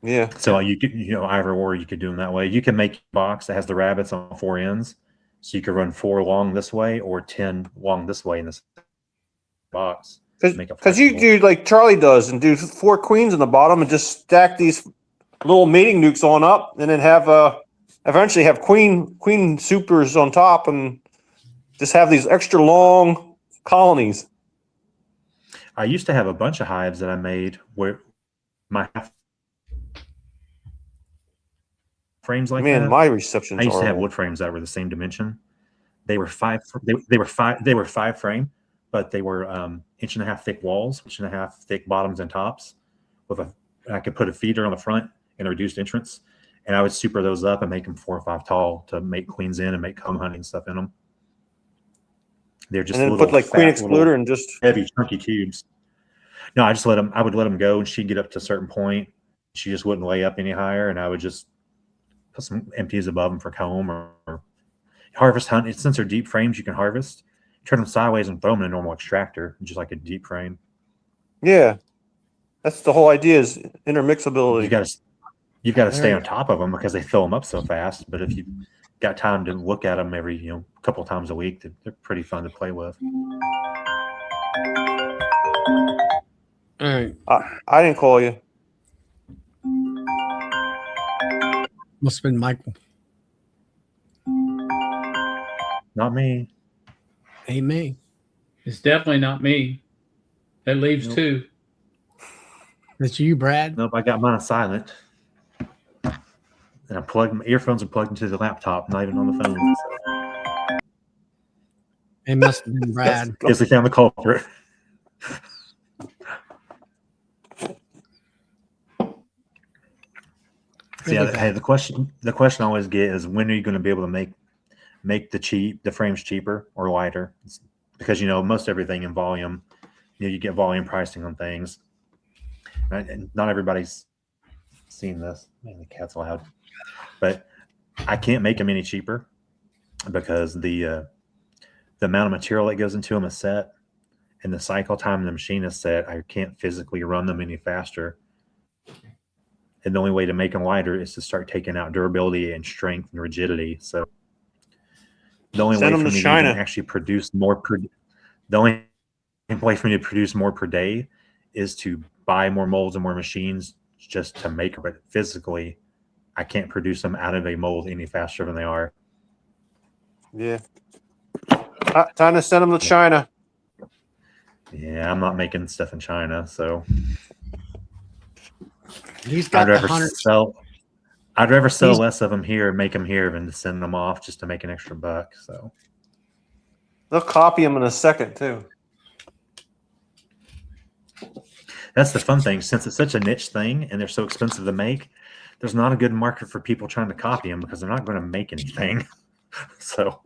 Yeah. So you could, either or you could do them that way. You can make a box that has the rabbits on 4 ends. So you could run 4 long this way or 10 long this way in this box. Make it Because you flexible. do like Charlie does and do 4 queens in the bottom and just stack these little mating nukes on up, and then have eventually have queen supers on top, and just have these extra long colonies. I used to have a bunch of hives that I made where my frames like Man, that. my reception's I used to have horrible. wood frames that were the same dimension. They were 5 frame, but they were 1.5 inch thick walls, 1.5 inch thick bottoms and tops. I could put a feeder on the front and a reduced entrance, and I would super those up and make them 4 or 5 tall to make queens in and make comb honey and stuff in them. They're just And then little put like fat, queen little excluder and just heavy, chunky cubes. No, I would let them go, and she'd get up to a certain point. She just wouldn't lay up any higher, and I would just put some empties above them for comb or harvest hunt. Since they're deep frames, you can harvest, turn them sideways, and throw them in a normal extractor, just like a deep frame. yeah. That's the whole idea is intermixability. You've got to stay on top of them because they fill them up so fast. But if you've got time to look at them every couple of times a week, they're pretty fun to play with. All right. I didn't call you. Must have been Michael. Not me. Hey, me. It's definitely not me. That leaves Nope. 2. It's you, Brad. Nope, I got mine on silent. And my earphones are plugged into the laptop, not even on the phone. So. It must have been Brad. Guess they found the culprit. Hey, the question I always get is, when are you going to be able to make the frames cheaper or lighter? Because most everything in volume, you get volume pricing on things, and not everybody's seen this. Man, the cat's loud, but I can't make them any cheaper because the amount of material that goes into them is set, and the cycle time in the machine is set. I can't physically run them any faster. And the only way to make them lighter is to start taking out durability and strength and rigidity. So the only way for me to actually produce more the only way for me to produce more per day is to buy more molds and more machines just to make them. But physically, I can't produce them out of a mold any faster than they are. Yeah. Time to send them to China. Yeah, I'm not making stuff in China, so I'd rather sell less of them here and make them here than to send them off just to make an extra buck. So they'll copy them in a second too. That's the fun thing. Since it's such a niche thing and they're so expensive to make, there's not a good market for people trying to copy them because they're not going to make anything. So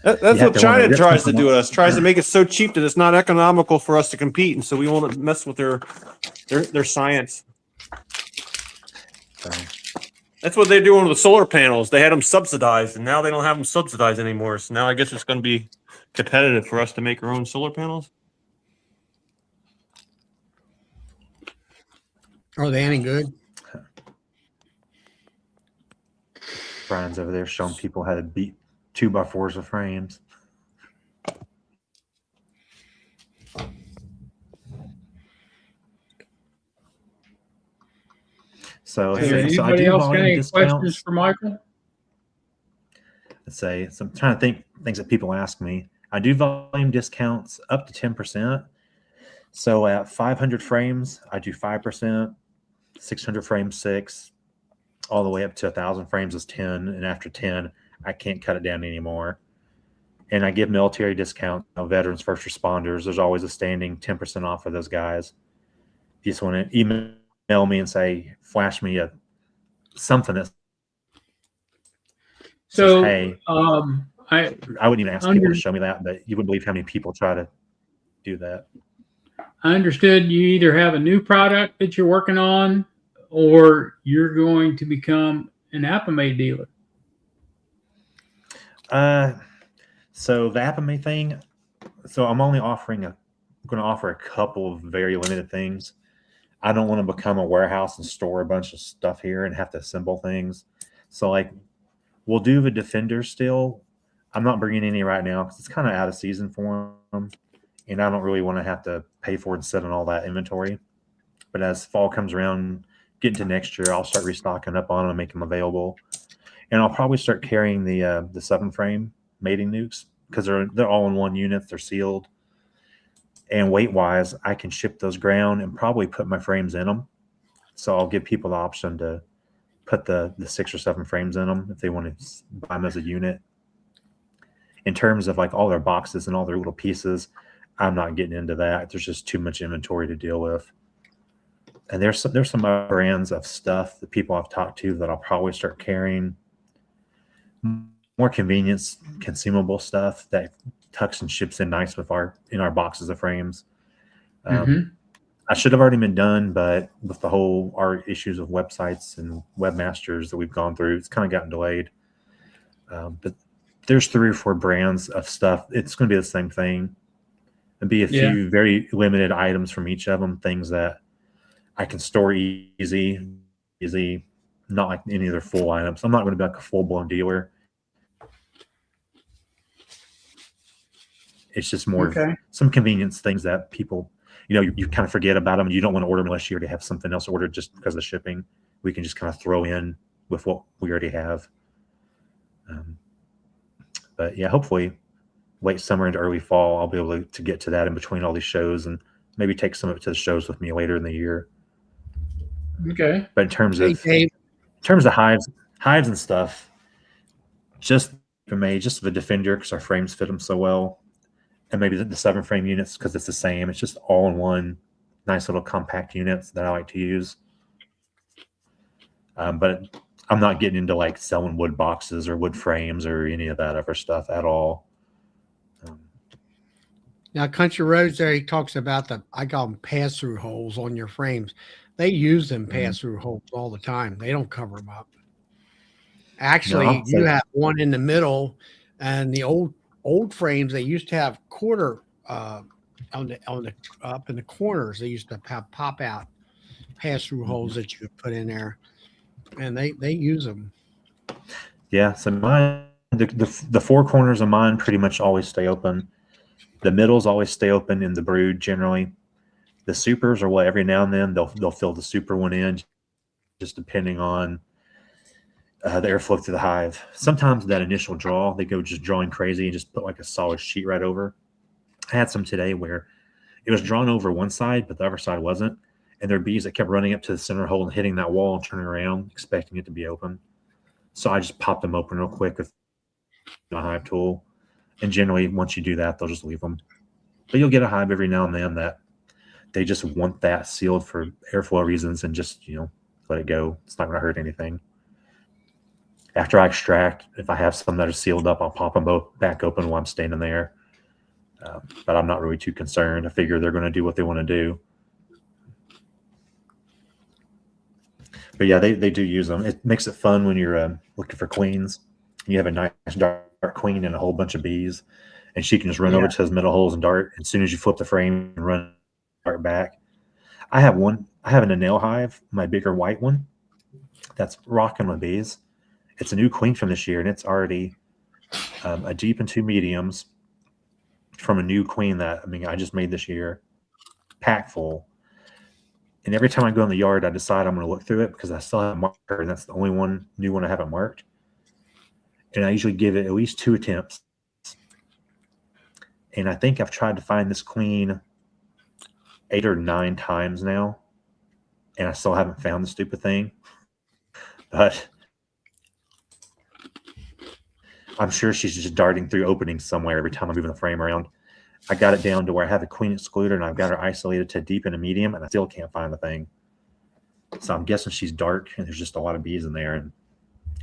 that's what China tries to do with us. Tries to make it so cheap that it's not economical for us to compete, and so we won't mess with their science. So that's what they're doing with the solar panels. They had them subsidized, and now they don't have them subsidized anymore. So now I guess it's going to be competitive for us to make our own solar panels. Are they any good? Brian's over there showing people how to beat 2x4s with frames. So anybody else got any questions for Michael? Let's say, so I'm trying to think things that people ask me. I do volume discounts up to 10%. So at 500 frames, I do 5%, 600 frames, 6, all the way up to 1,000 frames is 10. And after 10, I can't cut it down anymore. And I give military discount, veterans, first responders. There's always a standing 10% off for those guys. If you just want to email me and say, flash me something that So, says, hey, I wouldn't even ask people to show me that, but you wouldn't believe how many people try to do that. I understood you either have a new product that you're working on or you're going to become an Apamate dealer. So the Apamate thing, so I'm only going to offer a couple of very limited things. I don't want to become a warehouse and store a bunch of stuff here and have to assemble things. So like, we'll do the Defenders still. I'm not bringing any right now because it's kind of out of season for them, and I don't really want to have to pay for and sit on all that inventory. But as fall comes around, getting to next year, I'll start restocking up on them and make them available. And I'll probably start carrying the 7-frame mating nukes because they're all in one unit. They're sealed, and weight wise, I can ship those ground and probably put my frames in them. So I'll give people the option to put the 6 or 7 frames in them if they want to buy them as a unit. In terms of like all their boxes and all their little pieces, I'm not getting into that. There's just too much inventory to deal with. And there's some other brands of stuff that people I've talked to that I'll probably start carrying. More convenience, consumable stuff that tucks and ships in nice with our boxes of frames. I should have already been done, but with the whole our issues of websites and webmasters that we've gone through, it's kind of gotten delayed. But there's 3 or 4 brands of stuff. It's going to be the same thing. There'll be a few very limited items from each of them, things that I can store easy, not like any of their full items. I'm not going to be like a full-blown dealer. It's just more of some convenience things that people, you kind of forget about them. And you don't want to order them unless you already have something else ordered just because of shipping. We can just kind of throw in with what we already have. But yeah, hopefully late summer into early fall, I'll be able to get to that in between all these shows and maybe take some of it to the shows with me later in the year. Okay. But in terms of hives and stuff, just the Defender because our frames fit them so well, and maybe the 7-frame units because it's the same. It's just all in one nice little compact units that I like to use. But I'm not getting into like selling wood boxes or wood frames or any of that other stuff at all. Now, Country Roads there, he talks about I call them pass-through holes on your frames. They use them pass-through holes all the time. They don't cover them up. Actually, you have one in the middle, and the old frames, they used to have quarter on the up in the corners. They used to have pop-out pass-through holes that you could put in there, and they use them. Yeah, so mine, the 4 corners of mine pretty much always stay open. The middles always stay open in the brood generally. The supers are every now and then they'll fill the super one in, just depending on the airflow through the hive. Sometimes that initial draw, they go just drawing crazy and just put like a solid sheet right over. I had some today where it was drawn over one side, but the other side wasn't. And there are bees that kept running up to the center hole and hitting that wall and turning around, expecting it to be open. So I just popped them open real quick with my hive tool. And generally, once you do that, they'll just leave them. But you'll get a hive every now and then that they just want that sealed for airflow reasons and just, let it go. It's not going to hurt anything. After I extract, if I have some that are sealed up, I'll pop them both back open while I'm standing there. But I'm not really too concerned. I figure they're going to do what they want to do. But yeah, they do use them. It makes it fun when you're looking for queens. You have a nice dark queen and a whole bunch of bees, and she can just run over to those middle holes and dart. As soon as you flip the frame and run dart back. I have an enamel hive, my bigger white one, that's rocking with bees. It's a new queen from this year, and it's already a deep and 2 mediums from a new queen that I just made this year, pack full. And every time I go in the yard, I decide I'm going to look through it because I still have a marker, and that's the only new one I haven't marked. And I usually give it at least 2 attempts. And I think I've tried to find this queen 8 or 9 times now, and I still haven't found the stupid thing. But I'm sure she's just darting through openings somewhere every time I'm moving the frame around. I got it down to where I have the queen excluded, and I've got her isolated to deep and a medium, and I still can't find the thing. So I'm guessing she's dark, and there's just a lot of bees in there, and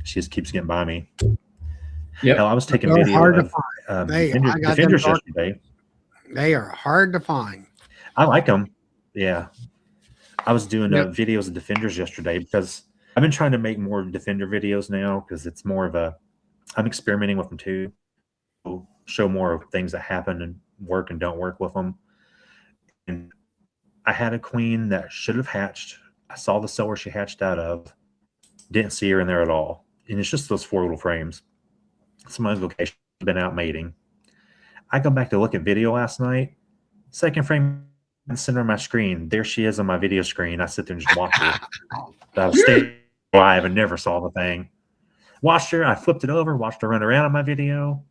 she just keeps getting by me. Yeah, I was taking video of Defenders yesterday. They are hard to find. I like them. Yeah. I was doing videos of Defenders yesterday because I've been trying to make more Defender videos now because it's more of I'm experimenting with them too. Show more of things that happen and work and don't work with them. And I had a queen that should have hatched. I saw the cell where she hatched out of. Didn't see her in there at all. And it's just those 4 little frames. Some of those locations have been out mating. I go back to look at video last night. Second frame in the center of my screen. There she is on my video screen. I sit there and just watch her. I was staying live and never saw the thing. Watched her. I flipped it over. Watched her run around on my video.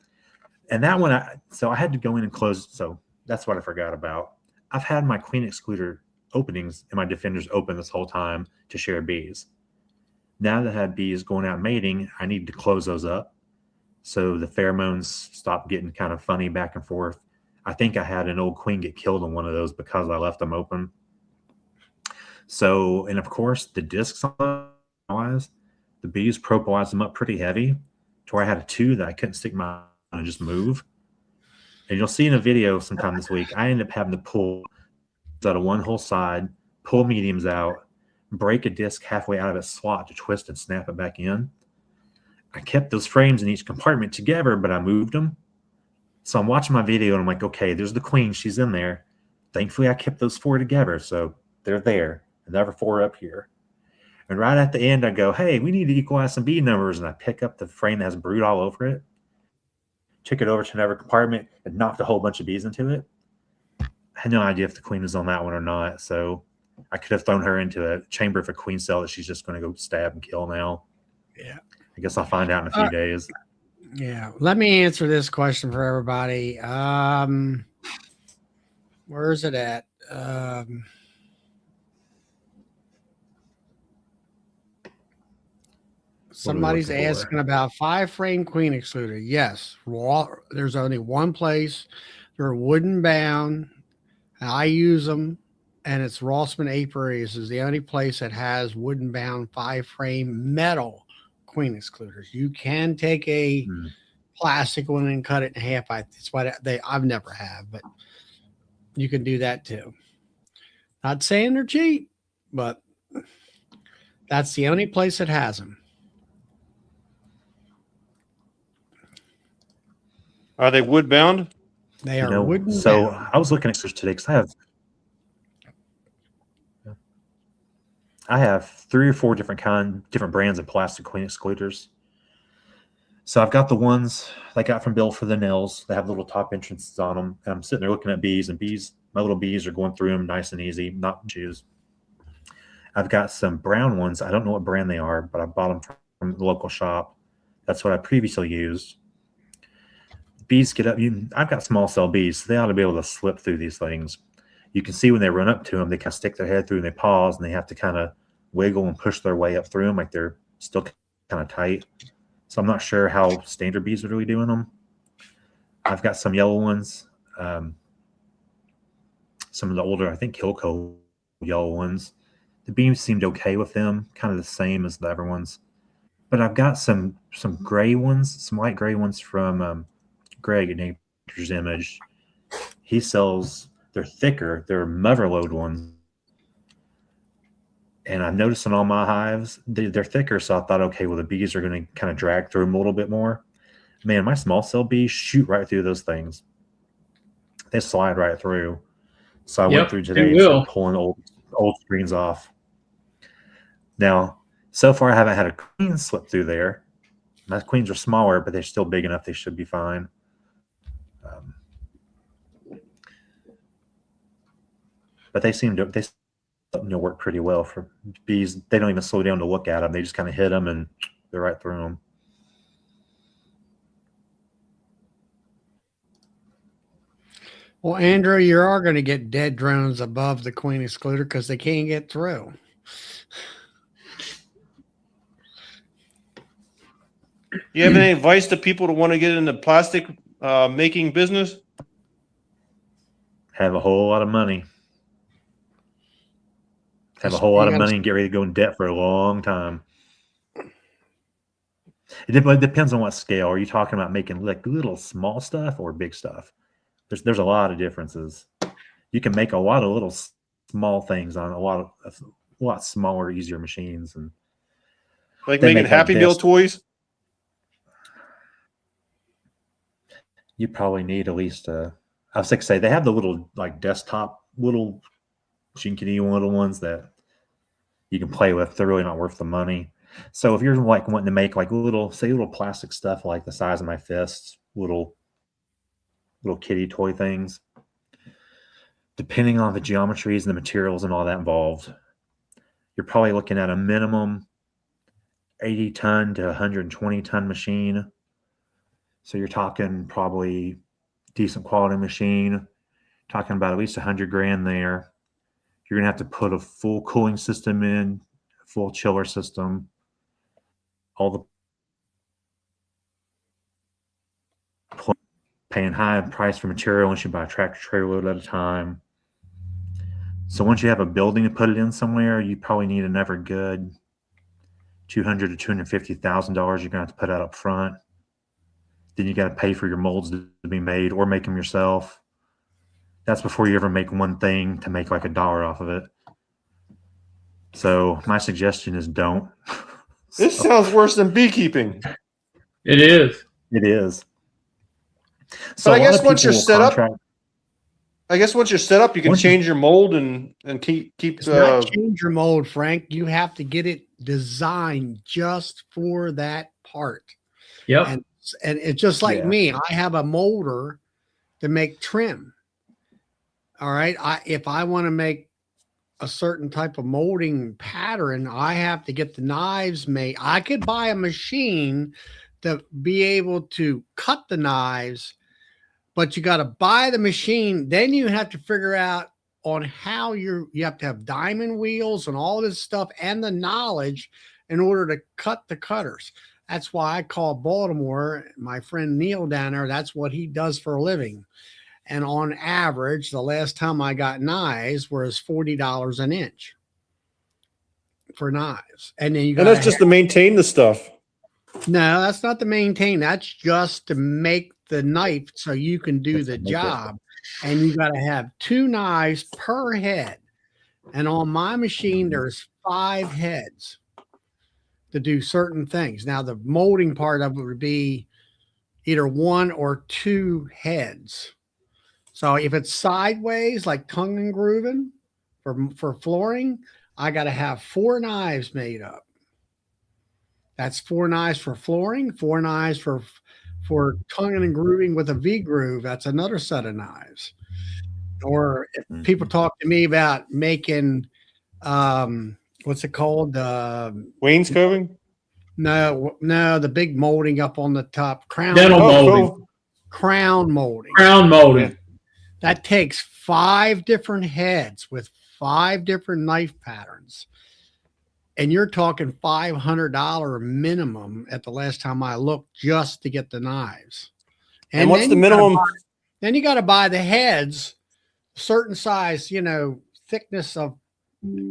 And that one, so I had to go in and close. So that's what I forgot about. I've had my queen excluder openings and my defenders open this whole time to share bees. Now that I have bees going out mating, I need to close those up. So the pheromones stop getting kind of funny back and forth. I think I had an old queen get killed on one of those because I left them open. So, and of course, the discs on the bees propylized them up pretty heavy to where I had a 2 that I couldn't stick my and just move. And you'll see in a video sometime this week, I ended up having to pull out of one whole side, pull mediums out, break a disc halfway out of its slot to twist and snap it back in. I kept those frames in each compartment together, but I moved them. So I'm watching my video and I'm like, okay, there's the queen. She's in there. Thankfully, I kept those 4 together. So they're there. And the other 4 up here. And right at the end, I go, hey, we need to equalize some bee numbers. And I pick up the frame that has brood all over it, took it over to another compartment, and knocked a whole bunch of bees into it. I had no idea if the queen was on that one or not. So I could have thrown her into a chamber of a queen cell that she's just going to go stab and kill now. Yeah. I guess I'll find out in a few days. Yeah. Let me answer this question for everybody. Where is it at? Somebody's asking about 5-frame queen excluder. Yes, raw. There's only one place. They're wooden bound. I use them, and it's Rossman Apiaries is the only place that has wooden bound 5-frame metal queen excluders. You can take a plastic one and cut it in half. It's what I've never have, but you can do that too. Not saying they're cheap, but that's the only place that has them. Are they wood bound? They are wooden. So bound. I was looking at search today because I have 3 or 4 different brands of plastic queen excluders. So I've got the ones I got from Bill for the nails. They have little top entrances on them. And I'm sitting there looking at bees, and my little bees are going through them nice and easy, not choose. I've got some brown ones. I don't know what brand they are, but I bought them from the local shop. That's what I previously used. Bees get up. I've got small cell bees, so they ought to be able to slip through these things. You can see when they run up to them, they kind of stick their head through and they pause, and they have to kind of wiggle and push their way up through them like they're still kind of tight. So I'm not sure how standard bees are really doing them. I've got some yellow ones, some of the older, I think, Kilco yellow ones. The beams seemed okay with them, kind of the same as the other ones. But I've got some gray ones, some light gray ones from Greg at Nature's Image. He sells, they're thicker, they're motherload ones. And I've noticed in all my hives, they're thicker. So I thought, okay, well, the bees are going to kind of drag through them a little bit more. Man, my small cell bees shoot right through those things. They slide right through. So I went through today and started pulling old screens off. Now, so far, I haven't had a queen slip through there. My queens are smaller, but they're still big enough. They should be fine. But they seem to work pretty well for bees. They don't even slow down to look at them. They just kind of hit them and they're right through them. Well, Andrew, you are going to get dead drones above the queen excluder because they can't get through. You have any advice to people to want to get into plastic making business? Have a whole lot of money. Have a whole lot of money and get ready to go in debt for a long time. It depends on what scale. Are you talking about making like little small stuff or big stuff? There's a lot of differences. You can make a lot of little small things on a lot smaller, easier machines, and like making Happy Meal toys. You probably need at least I was like to say they have the little like desktop little chinky little ones that you can play with. They're really not worth the money. So if you're like wanting to make like little plastic stuff like the size of my fists, little kitty toy things, depending on the geometries and the materials and all that involved, you're probably looking at a minimum 80 ton to 120 ton machine. So you're talking probably decent quality machine, talking about at least 100 grand there. You're gonna have to put a full cooling system in, a full chiller system, all the paying high price for material once you buy a tractor trailer load at a time. So once you have a building to put it in somewhere, you probably need another good $200,000 to $250,000 you're gonna have to put out up front. Then you got to pay for your molds to be made or make them yourself. That's before you ever make one thing to make like $1 off of it. So my suggestion is don't. This sounds worse than beekeeping. It is. It is. So I a lot guess of once you're people will set up, contract- you can Once you- change your mold and keep. It's not change your mold, Frank. You have to get it designed just for that part. Yep. And it's just like Yeah. me. I have a molder to make trim. All right. If I want to make a certain type of molding pattern, I have to get the knives made. I could buy a machine to be able to cut the knives, but you got to buy the machine. Then you have to figure out on how you have to have diamond wheels and all this stuff and the knowledge in order to cut the cutters. That's why I call Baltimore, my friend Neil down there, that's what he does for a living. And on average, the last time I got knives was $40 an inch for knives. And then you got And that's just to maintain the stuff. no, that's not to maintain. That's just to make the knife so you can do Just to the make it. job. And you got to have 2 knives per head. And on my machine, there's 5 heads to do certain things. Now, the molding part of it would be either 1 or 2 heads. So if it's sideways, like tongue and grooving for flooring, I got to have 4 knives made up. That's 4 knives for flooring, 4 knives for tongue and grooving with a V groove. That's another set of knives. Or if people talk to me about making, what's it called? Wainscoting? No, the big molding up on the top, crown Dental molding. crown molding. Crown molding. Yeah. That takes 5 different heads with 5 different knife patterns. And you're talking $500 minimum at the last time I looked just to get the knives. And what's then the you gotta minimum? then you got to buy the heads, certain size, thickness of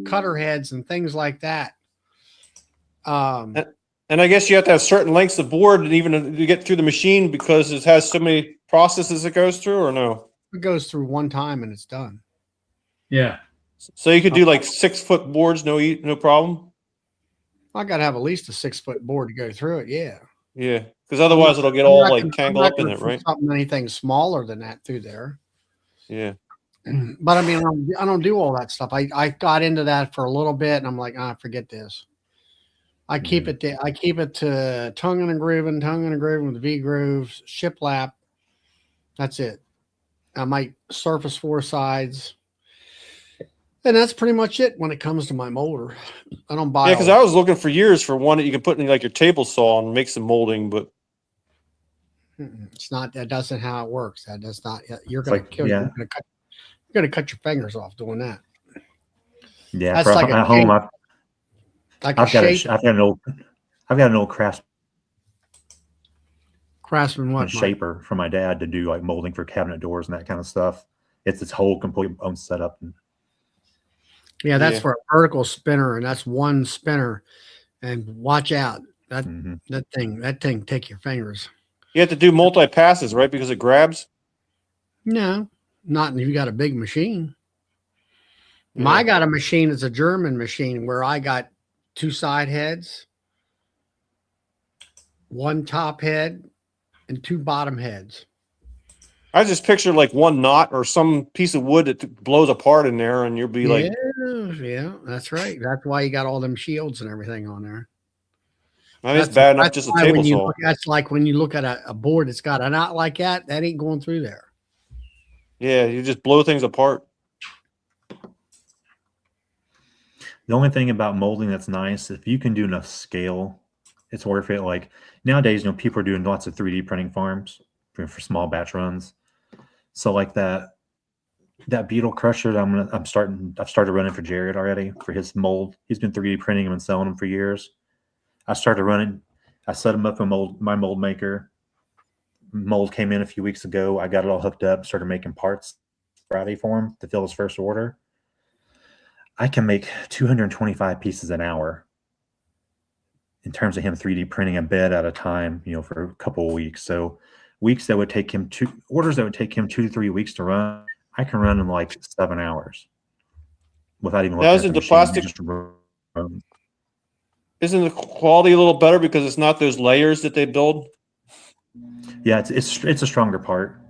cutter heads and things like that. And I guess you have to have certain lengths of board and even to get through the machine because it has so many processes it goes through, or no? It goes through one time and it's done. Yeah. So you could do like 6-foot boards, no problem. I got to have at least a 6-foot board to go through it. Yeah. Yeah, because otherwise it'll get I'm all not like gonna- tangled I'm up not in gonna it, put right? Something anything smaller than that through there. Yeah. But I mean, I don't do all that stuff. I got into that for a little bit, and I'm like, forget this. I keep it. I keep it to tongue and grooving with V grooves, shiplap. That's it. I might surface 4 sides, and that's pretty much it when it comes to my molder. I don't buy. Yeah, because I was looking for years for one that you can put in like your table saw and make some molding, but It's not. That doesn't how it works. That does not. You're gonna like, kill. yeah. You're gonna cut your fingers off doing that. Yeah, That's for like a at home, shape. Like I've a got shape. I've got an old Craftsman what? Mike? shaper from my dad to do like molding for cabinet doors and that kind of stuff. It's its whole complete own setup. Yeah, that's Yeah. for a vertical spinner, and that's one spinner. And watch out. That Mhm. that thing take your fingers. you have to do multi passes, right? Because it grabs. No, not if you got a big machine. Yeah. I got a machine, it's a German machine where I got 2 side heads, 1 top head, and 2 bottom heads. I just picture like one knot or some piece of wood that blows apart in there, and you'll be like, yeah, that's right. That's why you got all them shields and everything on there. that is bad enough That's just a why table when you saw. look, that's like when you look at a board that's got a knot like that ain't going through there. Yeah, you just blow things apart. The only thing about molding that's nice, if you can do enough scale, it's worth it. Like nowadays, people are doing lots of 3D printing farms for small batch runs. So like that beetle crusher that I've started running for Jared already for his mold. He's been 3D printing them and selling them for years. I started running. I set him up in my mold maker. Mold came in a few weeks ago. I got it all hooked up, started making parts Friday for him to fill his first order. I can make 225 pieces an hour in terms of him 3D printing a bed at a time, for a couple of weeks. So orders that would take him 2 to 3 weeks to run, I can run in like 7 hours without even looking at Isn't the the machine. plastic, Just run. isn't the quality a little better because it's not those layers that they build? Yeah, it's a stronger part,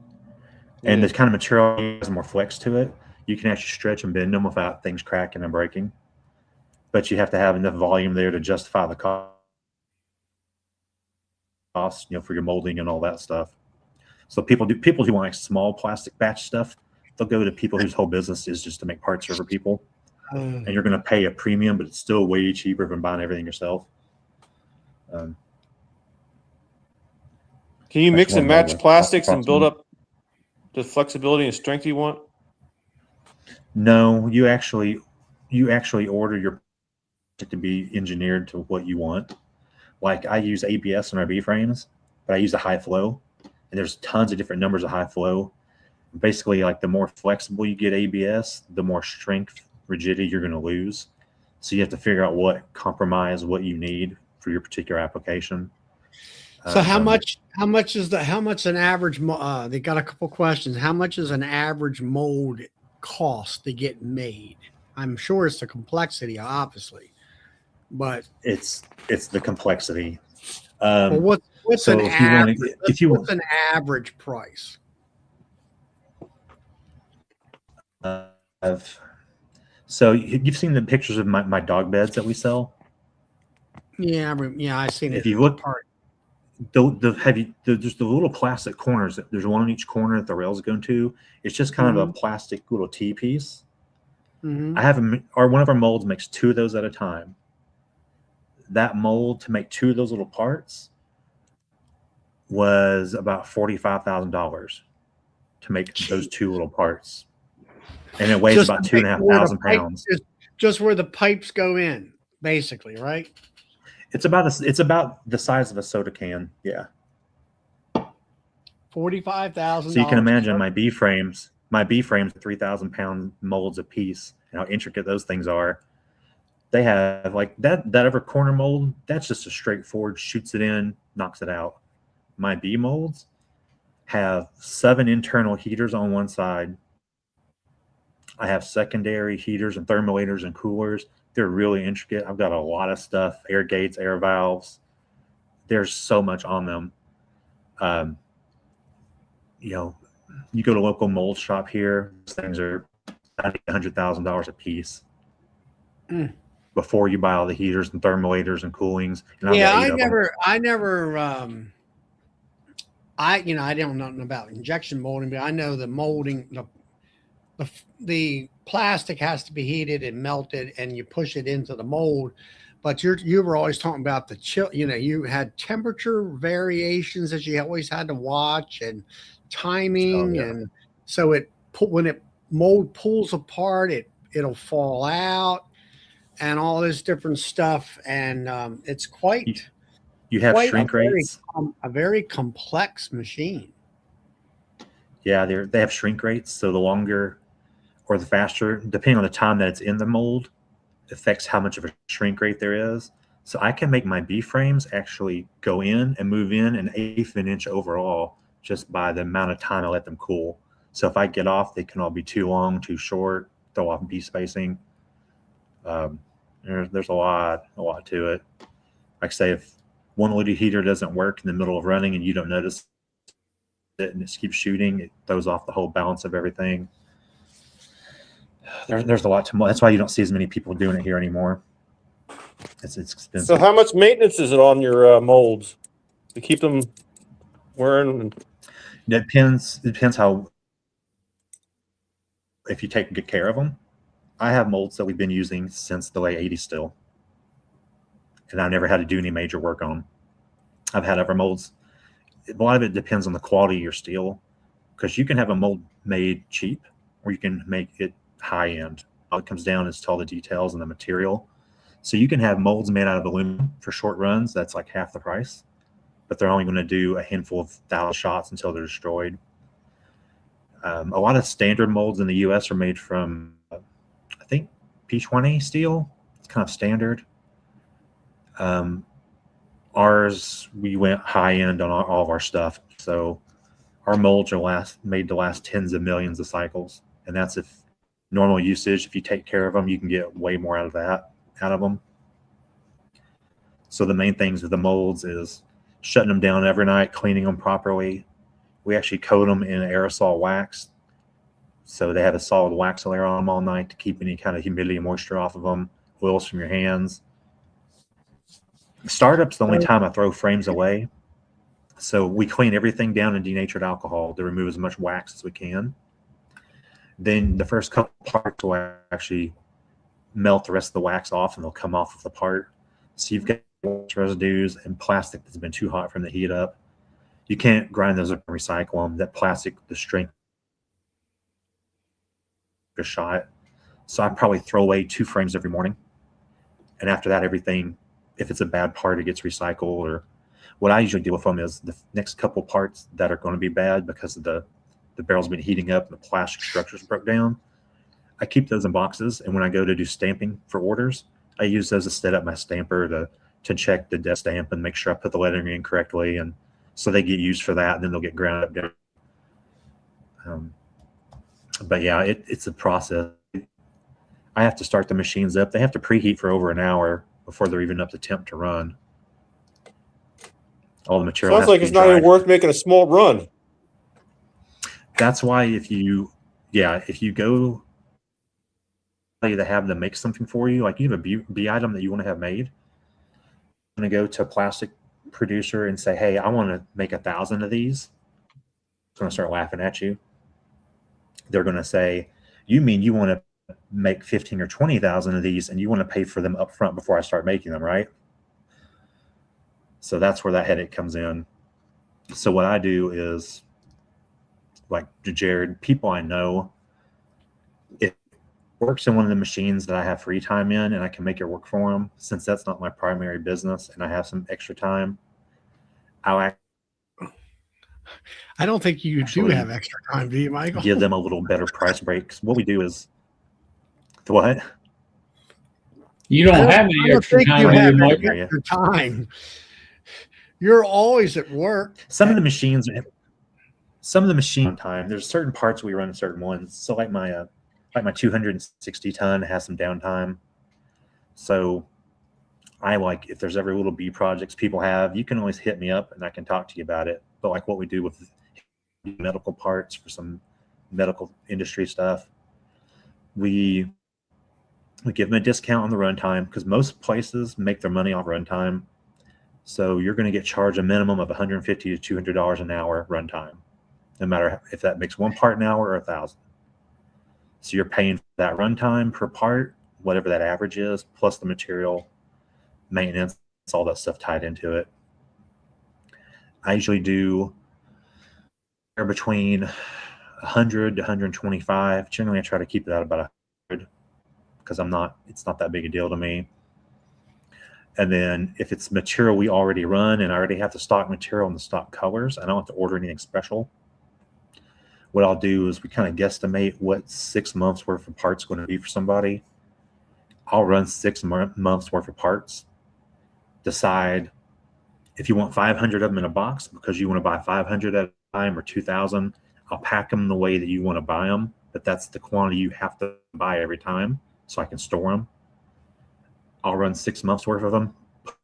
and Yeah. the kind of material has more flex to it. You can actually stretch and bend them without things cracking and breaking, but you have to have enough volume there to justify the cost, for your molding and all that stuff. So people who want like small plastic batch stuff, they'll go to people whose whole business is just to make parts for people, and you're going to pay a premium, but it's still way cheaper than buying everything yourself. Can you That's mix and one match mold plastics and across build them. up the flexibility and strength you want? No, you actually order your to be engineered to what you want. Like I use ABS on our B frames, but I use a high flow, and there's tons of different numbers of high flow. Basically, like the more flexible you get ABS, the more strength, rigidity you're going to lose. So you have to figure out what you need for your particular application. So how much an average they got a couple questions. How much is an average mold cost to get made? I'm sure it's the complexity, obviously, but it's the complexity. well, what's So an if you average? want to, What's an average price? So you've seen the pictures of my dog beds that we sell. Yeah, I've seen it. If you look, there's the little plastic corners. There's one on each corner that the rails go to. It's just kind of a plastic little T piece. Mm-hmm. I have one of our molds makes 2 of those at a time. That mold to make 2 of those little parts was about $45,000 to make those 2 little parts, and it weighs about 2,500 pounds. Just where the pipes go in, basically, right? It's about the size of a soda can. Yeah. $45,000. So you can imagine my B frames, 3,000-pound molds a piece, and how intricate those things are. They have like that ever corner mold. That's just a straightforward, shoots it in, knocks it out. My B molds have 7 internal heaters on one side. I have secondary heaters and thermometers and coolers. They're really intricate. I've got a lot of stuff, air gates, air valves. There's so much on them. You go to a local mold shop here, these things are $100,000 a piece. Before you buy all the heaters and thermometers and coolings. And yeah, I don't know nothing about injection molding, but I know the molding, the plastic has to be heated and melted, and you push it into the mold. But you were always talking about the chill. You had temperature variations that you always had to watch, and timing, and so when it mold pulls apart, it'll fall out, and all this different stuff, and it's quite. You have shrink rates. A very complex machine. Yeah, they have shrink rates, so the longer or the faster, depending on the time that it's in the mold, affects how much of a shrink rate there is. So I can make my B frames actually go in and move in 1/8 of an inch overall just by the amount of time I let them cool. So if I get off, they can all be too long, too short, throw off B spacing. There's a lot to it. Like say if one little heater doesn't work in the middle of running and you don't notice it and it just keeps shooting. It throws off the whole balance of everything. There's a lot to more. That's why you don't see as many people doing it here anymore. It's expensive. So how much maintenance is it on your molds to keep them wearing? It depends how, if you take good care of them. I have molds that we've been using since the late 80s still, and I've never had to do any major work on them. I've had other molds. A lot of it depends on the quality of your steel, because you can have a mold made cheap or you can make it high end. All it comes down is to all the details and the material. So you can have molds made out of aluminum for short runs. That's like half the price, but they're only going to do a handful of 1,000 shots until they're destroyed. A lot of standard molds in the US are made from, I think, P20 steel. It's kind of standard. Ours, we went high end on all of our stuff. So our molds are made to last tens of millions of cycles. And that's if normal usage, if you take care of them, you can get way more out of them. So the main things with the molds is shutting them down every night, cleaning them properly. We actually coat them in aerosol wax. So they have a solid wax layer on them all night to keep any kind of humidity and moisture off of them, oils from your hands. Startup's the only time I throw frames away. So we clean everything down in denatured alcohol to remove as much wax as we can. Then the first couple parts will actually melt the rest of the wax off and they'll come off of the part. So you've got residues and plastic that's been too hot from the heat up. You can't grind those up and recycle them. That plastic, the strength, a shot. So I probably throw away 2 frames every morning. And after that, everything, if it's a bad part, it gets recycled. Or what I usually deal with them is the next couple parts that are going to be bad because of the barrel's been heating up and the plastic structures broke down. I keep those in boxes, and when I go to do stamping for orders, I use those to set up my stamper to check the desk stamp and make sure I put the lettering in correctly, and so they get used for that, and then they'll get ground up down. But yeah, it's a process. I have to start the machines up. They have to preheat for over an hour before they're even up to temp to run. All the material Sounds like it's not even worth making a small run. That's why if you go to have them make something for you, like you have a B item that you want to have made, I'm going to go to a plastic producer and say, hey, I want to make 1,000 of these. It's going to start laughing at you. They're going to say, you mean you want to make 15 or 20,000 of these and you want to pay for them up front before I start making them, right? So that's where that headache comes in. So what I do is, like Jared, people I know, it works in one of the machines that I have free time in and I can make it work for them. Since that's not my primary business and I have some extra time, I don't think you do have extra time, do you, Michael? Give them a little better price break. What we do is, what? You don't have any extra time, you have Michael. extra time. You're always at work. Some of the machine time, there's certain parts we run certain ones. So like my 260 ton has some downtime. So I like, if there's ever little B projects people have, you can always hit me up and I can talk to you about it. But like what we do with medical parts for some medical industry stuff, we give them a discount on the runtime because most places make their money off runtime. So you're going to get charged a minimum of $150 to $200 an hour runtime, no matter if that makes 1 part an hour or 1,000. So you're paying for that runtime per part, whatever that average is, plus the material, maintenance, all that stuff tied into it. I usually do between 100 to 125. Generally, I try to keep it at about 100 because it's not that big a deal to me. And then if it's material we already run and I already have the stock material and the stock colors, I don't have to order anything special. What I'll do is we kind of guesstimate what 6 months worth of parts going to be for somebody. I'll run 6 months worth of parts. Decide if you want 500 of them in a box because you want to buy 500 at a time or 2,000. I'll pack them the way that you want to buy them, but that's the quantity you have to buy every time so I can store them. I'll run 6 months worth of them, put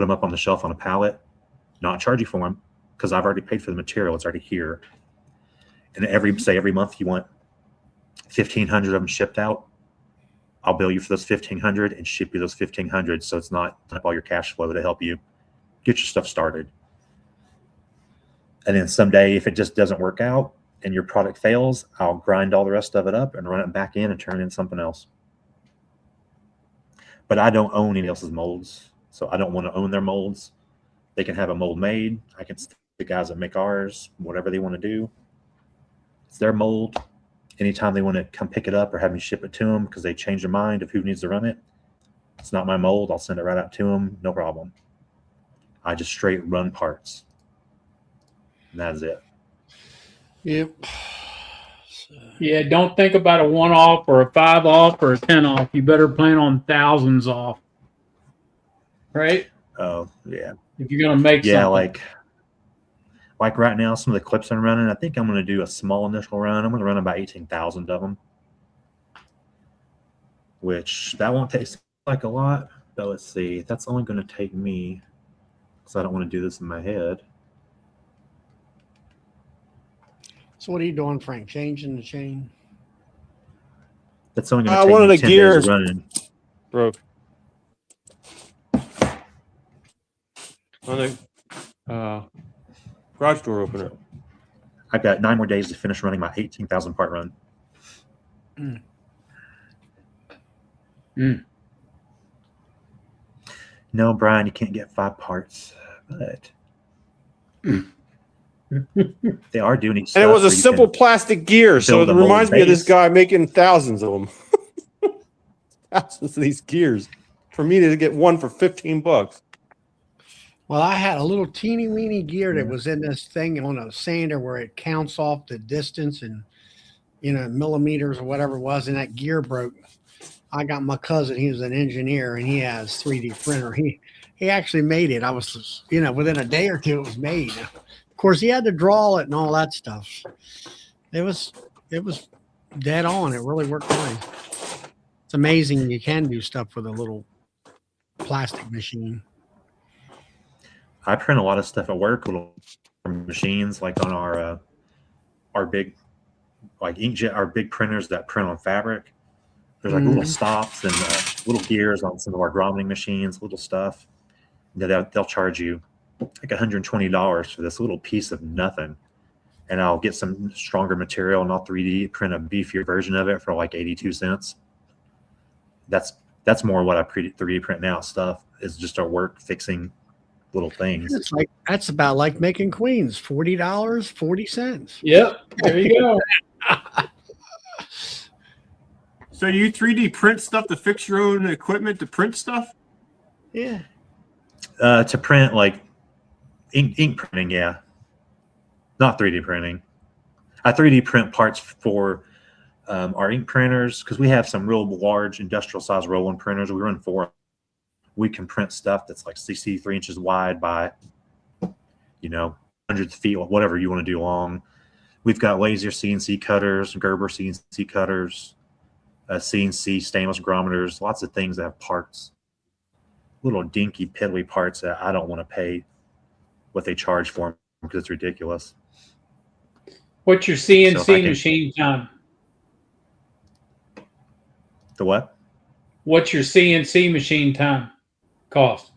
them up on the shelf on a pallet, not charge you for them because I've already paid for the material. It's already here. And every month you want 1,500 of them shipped out. I'll bill you for those 1,500 and ship you those 1,500. So it's not up all your cash flow to help you get your stuff started. And then someday, if it just doesn't work out and your product fails, I'll grind all the rest of it up and run it back in and turn it into something else. But I don't own anybody else's molds. So I don't want to own their molds. They can have a mold made. I can the guys that make ours, whatever they want to do. It's their mold. Anytime they want to come pick it up or have me ship it to them because they change their mind of who needs to run it, it's not my mold. I'll send it right out to them. No problem. I just straight run parts. And that's it. Yep. Yeah, don't think about a 1 off or a 5 off or a 10 off. You better plan on thousands off. Right? Oh, yeah. If you're going to make something. Like right now, some of the clips I'm running, I think I'm going to do a small initial run. I'm going to run about 18,000 of them, which that won't take like a lot. But let's see, that's only going to take me, because I don't want to do this in my head. So what are you doing, Frank? Changing the chain? That's only going to take one of me the 10 gears days of running. broke. On the garage door opener. I've got 9 more days to finish running my 18,000 part run. No, Brian, you can't get 5 parts, but they are doing each. And it was a simple plastic gear, so it reminds me of this guy making thousands of them. Thousands of these gears. For me to get one for $15. Well, I had a little teeny weeny gear that was in this thing on a sander where it counts off the distance and, millimeters or whatever it was, and that gear broke. I got my cousin, he was an engineer, and he has 3D printer. He actually made it. I was, within a day or two it was made. Of course, he had to draw it and all that stuff. It was dead on. It really worked fine. It's amazing you can do stuff with a little plastic machine. I print a lot of stuff at work, little machines, like on our big, like inkjet, our big printers that print on fabric. There's like little stops and little gears on some of our grommeting machines, little stuff. They'll charge you like $120 for this little piece of nothing. And I'll get some stronger material and I'll 3D print a beefier version of it for like 82 cents. That's more what I 3D print now. Stuff is just our work fixing little things. That's about like making queens. $40, 40 cents. Yep. There you go. So you 3D print stuff to fix your own equipment to print stuff? Yeah. To print like ink printing, yeah. Not 3D printing. I 3D print parts for our ink printers because we have some real large industrial size roll-on printers. We run 4. We can print stuff that's like 63 inches wide by, hundreds of feet, whatever you want to do long. We've got laser CNC cutters, Gerber CNC cutters, CNC stainless grometers, lots of things that have parts, little dinky, piddly parts that I don't want to pay what they charge for them because it's ridiculous. What's your CNC machine time? The what? What's your CNC machine time cost?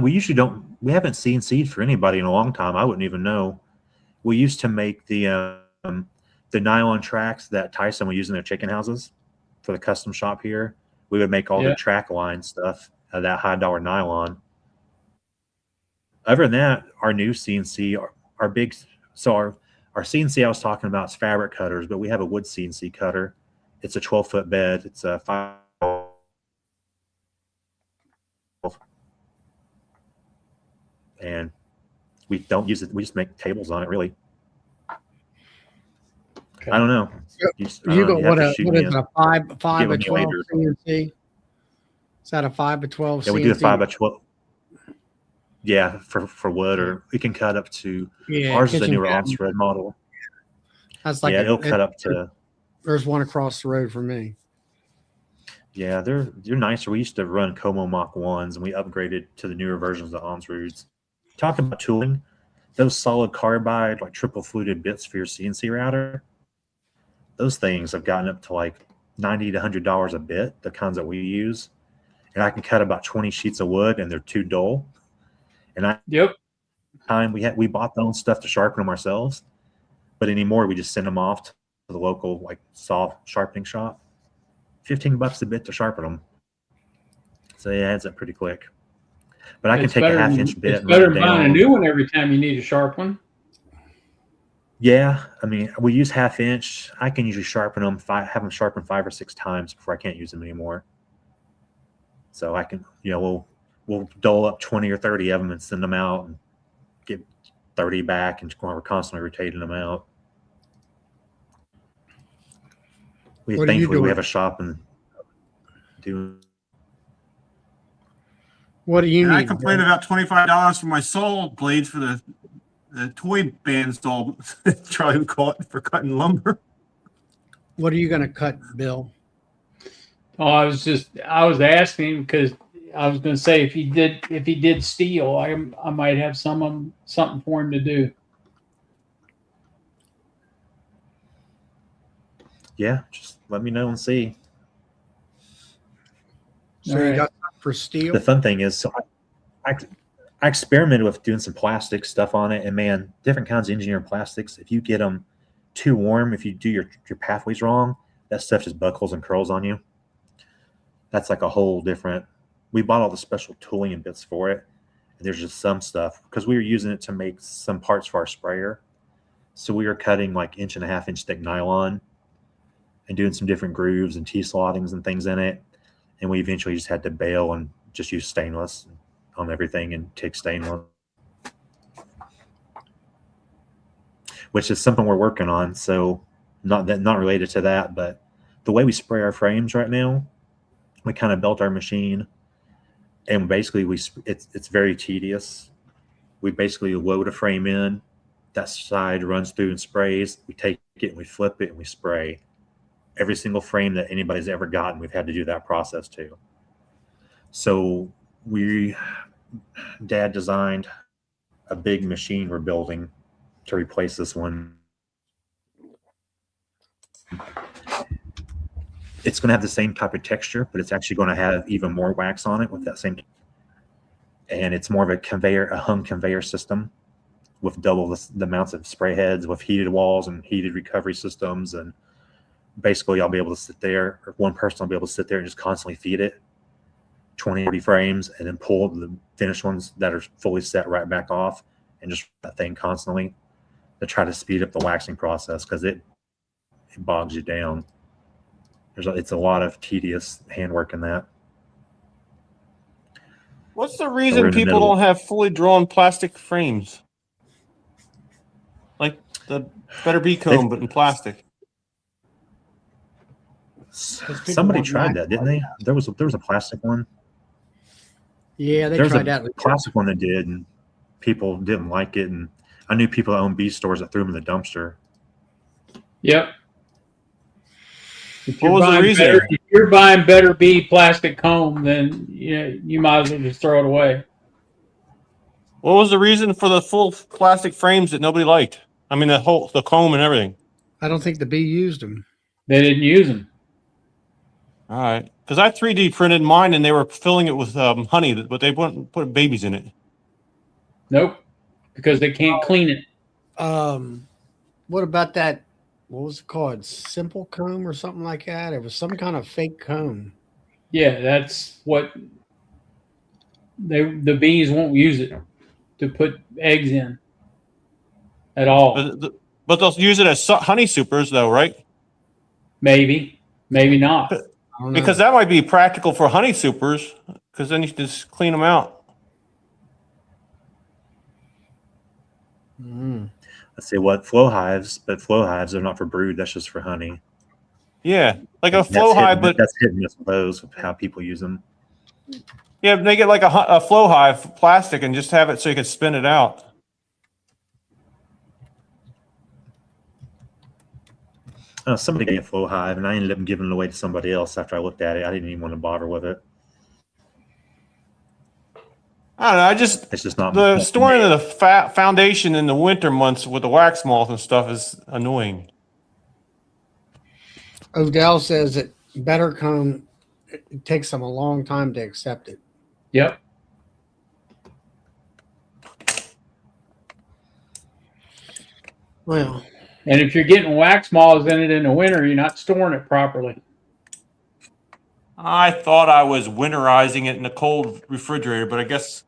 We usually don't. We haven't CNC'd for anybody in a long time. I wouldn't even know. We used to make the nylon tracks that Tyson would use in their chicken houses for the custom shop here. We would make all the track line stuff out of that $high nylon. Other than that, our new CNC, our big, so our CNC I was talking about is fabric cutters, but we have a wood CNC cutter. It's a 12-foot bed. It's a 5. And we don't use it. We just make tables on it, really. Okay. I don't know. You got what is a 5 by 12 CNC? Is that a 5 by 12 CNC? Yeah, we do a 5 by 12. Yeah, for wood, or we can cut up to. Ours is a newer on-thread model. That's like it'll cut up to. There's one across the road from me. Yeah, they're nicer. We used to run Como Mach 1s, and we upgraded to the newer versions of Onsrudes. Talking about tooling, those solid carbide, like triple fluted bits for your CNC router, those things have gotten up to like $90 to $100 a bit, the kinds that we use. And I can cut about 20 sheets of wood, and they're too dull. And Yep. we bought our own stuff to sharpen them ourselves, but anymore we just send them off to the local like saw sharpening shop. $15 a bit to sharpen them. So yeah, it adds up pretty quick. But I can take a half-inch bit It's and run better it than buying a down. new one every time you need a sharp one. Yeah, I mean, we use half-inch. I can usually sharpen them, have them sharpened 5 or 6 times before I can't use them anymore. So I can, we'll dole up 20 or 30 of them and send them out and get 30 back, and we're constantly rotating them out. Thankfully we have a shop and do. What do you And need? I complained about $25 for my saw blades for the toy bandsaw Charlie would call it for cutting lumber. What are you going to cut, Bill? Oh, I was asking because I was going to say if he did steel, I might have something for him to do. Yeah, just let me know and see. So All you right. got something for steel? The fun thing is, so I experimented with doing some plastic stuff on it, and man, different kinds of engineered plastics, if you get them too warm, if you do your pathways wrong, that stuff just buckles and curls on you. That's like a whole different. We bought all the special tooling and bits for it, and there's just some stuff because we were using it to make some parts for our sprayer. So we were cutting like 1.5 inch thick nylon and doing some different grooves and T-slottings and things in it. And we eventually just had to bail and just use stainless on everything and take stainless, which is something we're working on. So not related to that, but the way we spray our frames right now, we kind of built our machine, and basically it's very tedious. We basically load a frame in, that side runs through and sprays. We take it and we flip it and we spray. Every single frame that anybody's ever gotten, we've had to do that process too. So Dad designed a big machine we're building to replace this one. It's going to have the same type of texture, but it's actually going to have even more wax on it with that same. And it's more of a hung conveyor system with double the amounts of spray heads, with heated walls and heated recovery systems. And basically I'll be able to sit there, or one person will be able to sit there and just constantly feed it 20, 30 frames, and then pull the finished ones that are fully set right back off, and just that thing constantly to try to speed up the waxing process, because it bogs you down. It's a lot of tedious handwork in that. What's the reason people don't have fully drawn plastic frames? Like the Better Be Cone, but in plastic. Somebody tried that, didn't they? There was a plastic one. Yeah, There's tried a that. plastic one that did, and people didn't like it. And I knew people that owned B stores that threw them in the dumpster. Yep. What was the reason? If you're buying Better Be plastic comb, then you might as well just throw it away. What was the reason for the full plastic frames that nobody liked? I mean, the comb and everything. I don't think the bee used them. They didn't use them. All right, because I 3D printed mine and they were filling it with honey, but they wouldn't put babies in it. Nope, because they can't clean it. What about that? What was it called? Simple comb or something like that? It was some kind of fake comb. Yeah, that's what the bees won't use it to put eggs in at all. But they'll use it as honey supers, though, right? Maybe not. Because that might be practical for honey supers, because then you can just clean them out. Let's say what flow hives, but flow hives are not for brood. That's just for honey. Yeah, like a flow hive, but that's hit and miss with those, with how people use them. Yeah, they get like a flow hive plastic and just have it so you can spin it out. Somebody gave me a full hive, and I ended up giving it away to somebody else after I looked at it. I didn't even want to bother with it. I don't know. It's just not The storing of the foundation in the winter months with the wax moth and stuff is annoying. Odell says it better come. It takes them a long time to accept it. Yep. Well, And if you're getting wax moths in it in the winter, you're not storing it properly. I thought I was winterizing it in a cold refrigerator, but I guess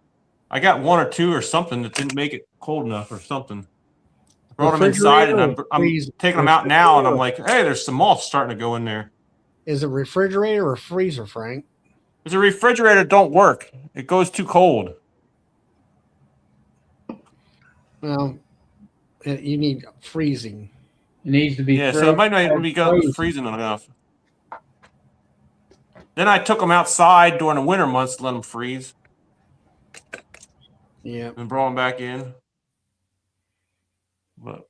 I got one or two or something that didn't make it cold enough or something. I brought them inside, and I'm taking them out now, and I'm like, hey, there's some moths starting to go in there. Is it refrigerator or freezer, Frank? There's a refrigerator don't work. It goes too cold. Well, you need freezing. It needs to be So it might not be freezing enough. Then I took them outside during the winter months to let them freeze. Yeah. And brought them back in. But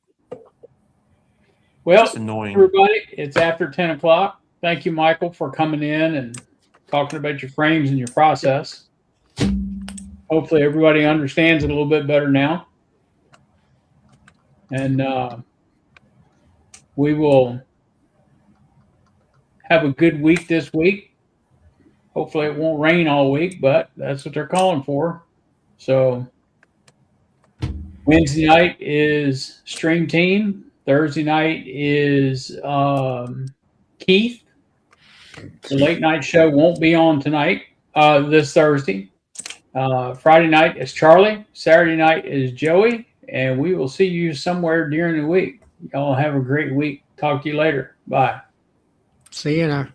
Well, it's annoying. everybody, it's after 10 o'clock. Thank you, Michael, for coming in and talking about your frames and your process. Hopefully everybody understands it a little bit better now. And we will have a good week this week. Hopefully it won't rain all week, but that's what they're calling for. So Wednesday night is Stream Team. Thursday night is Keith. The late night show won't be on tonight, this Thursday. Friday night is Charlie. Saturday night is Joey. And we will see you somewhere during the week. Y'all have a great week. Talk to you later. Bye. See you now.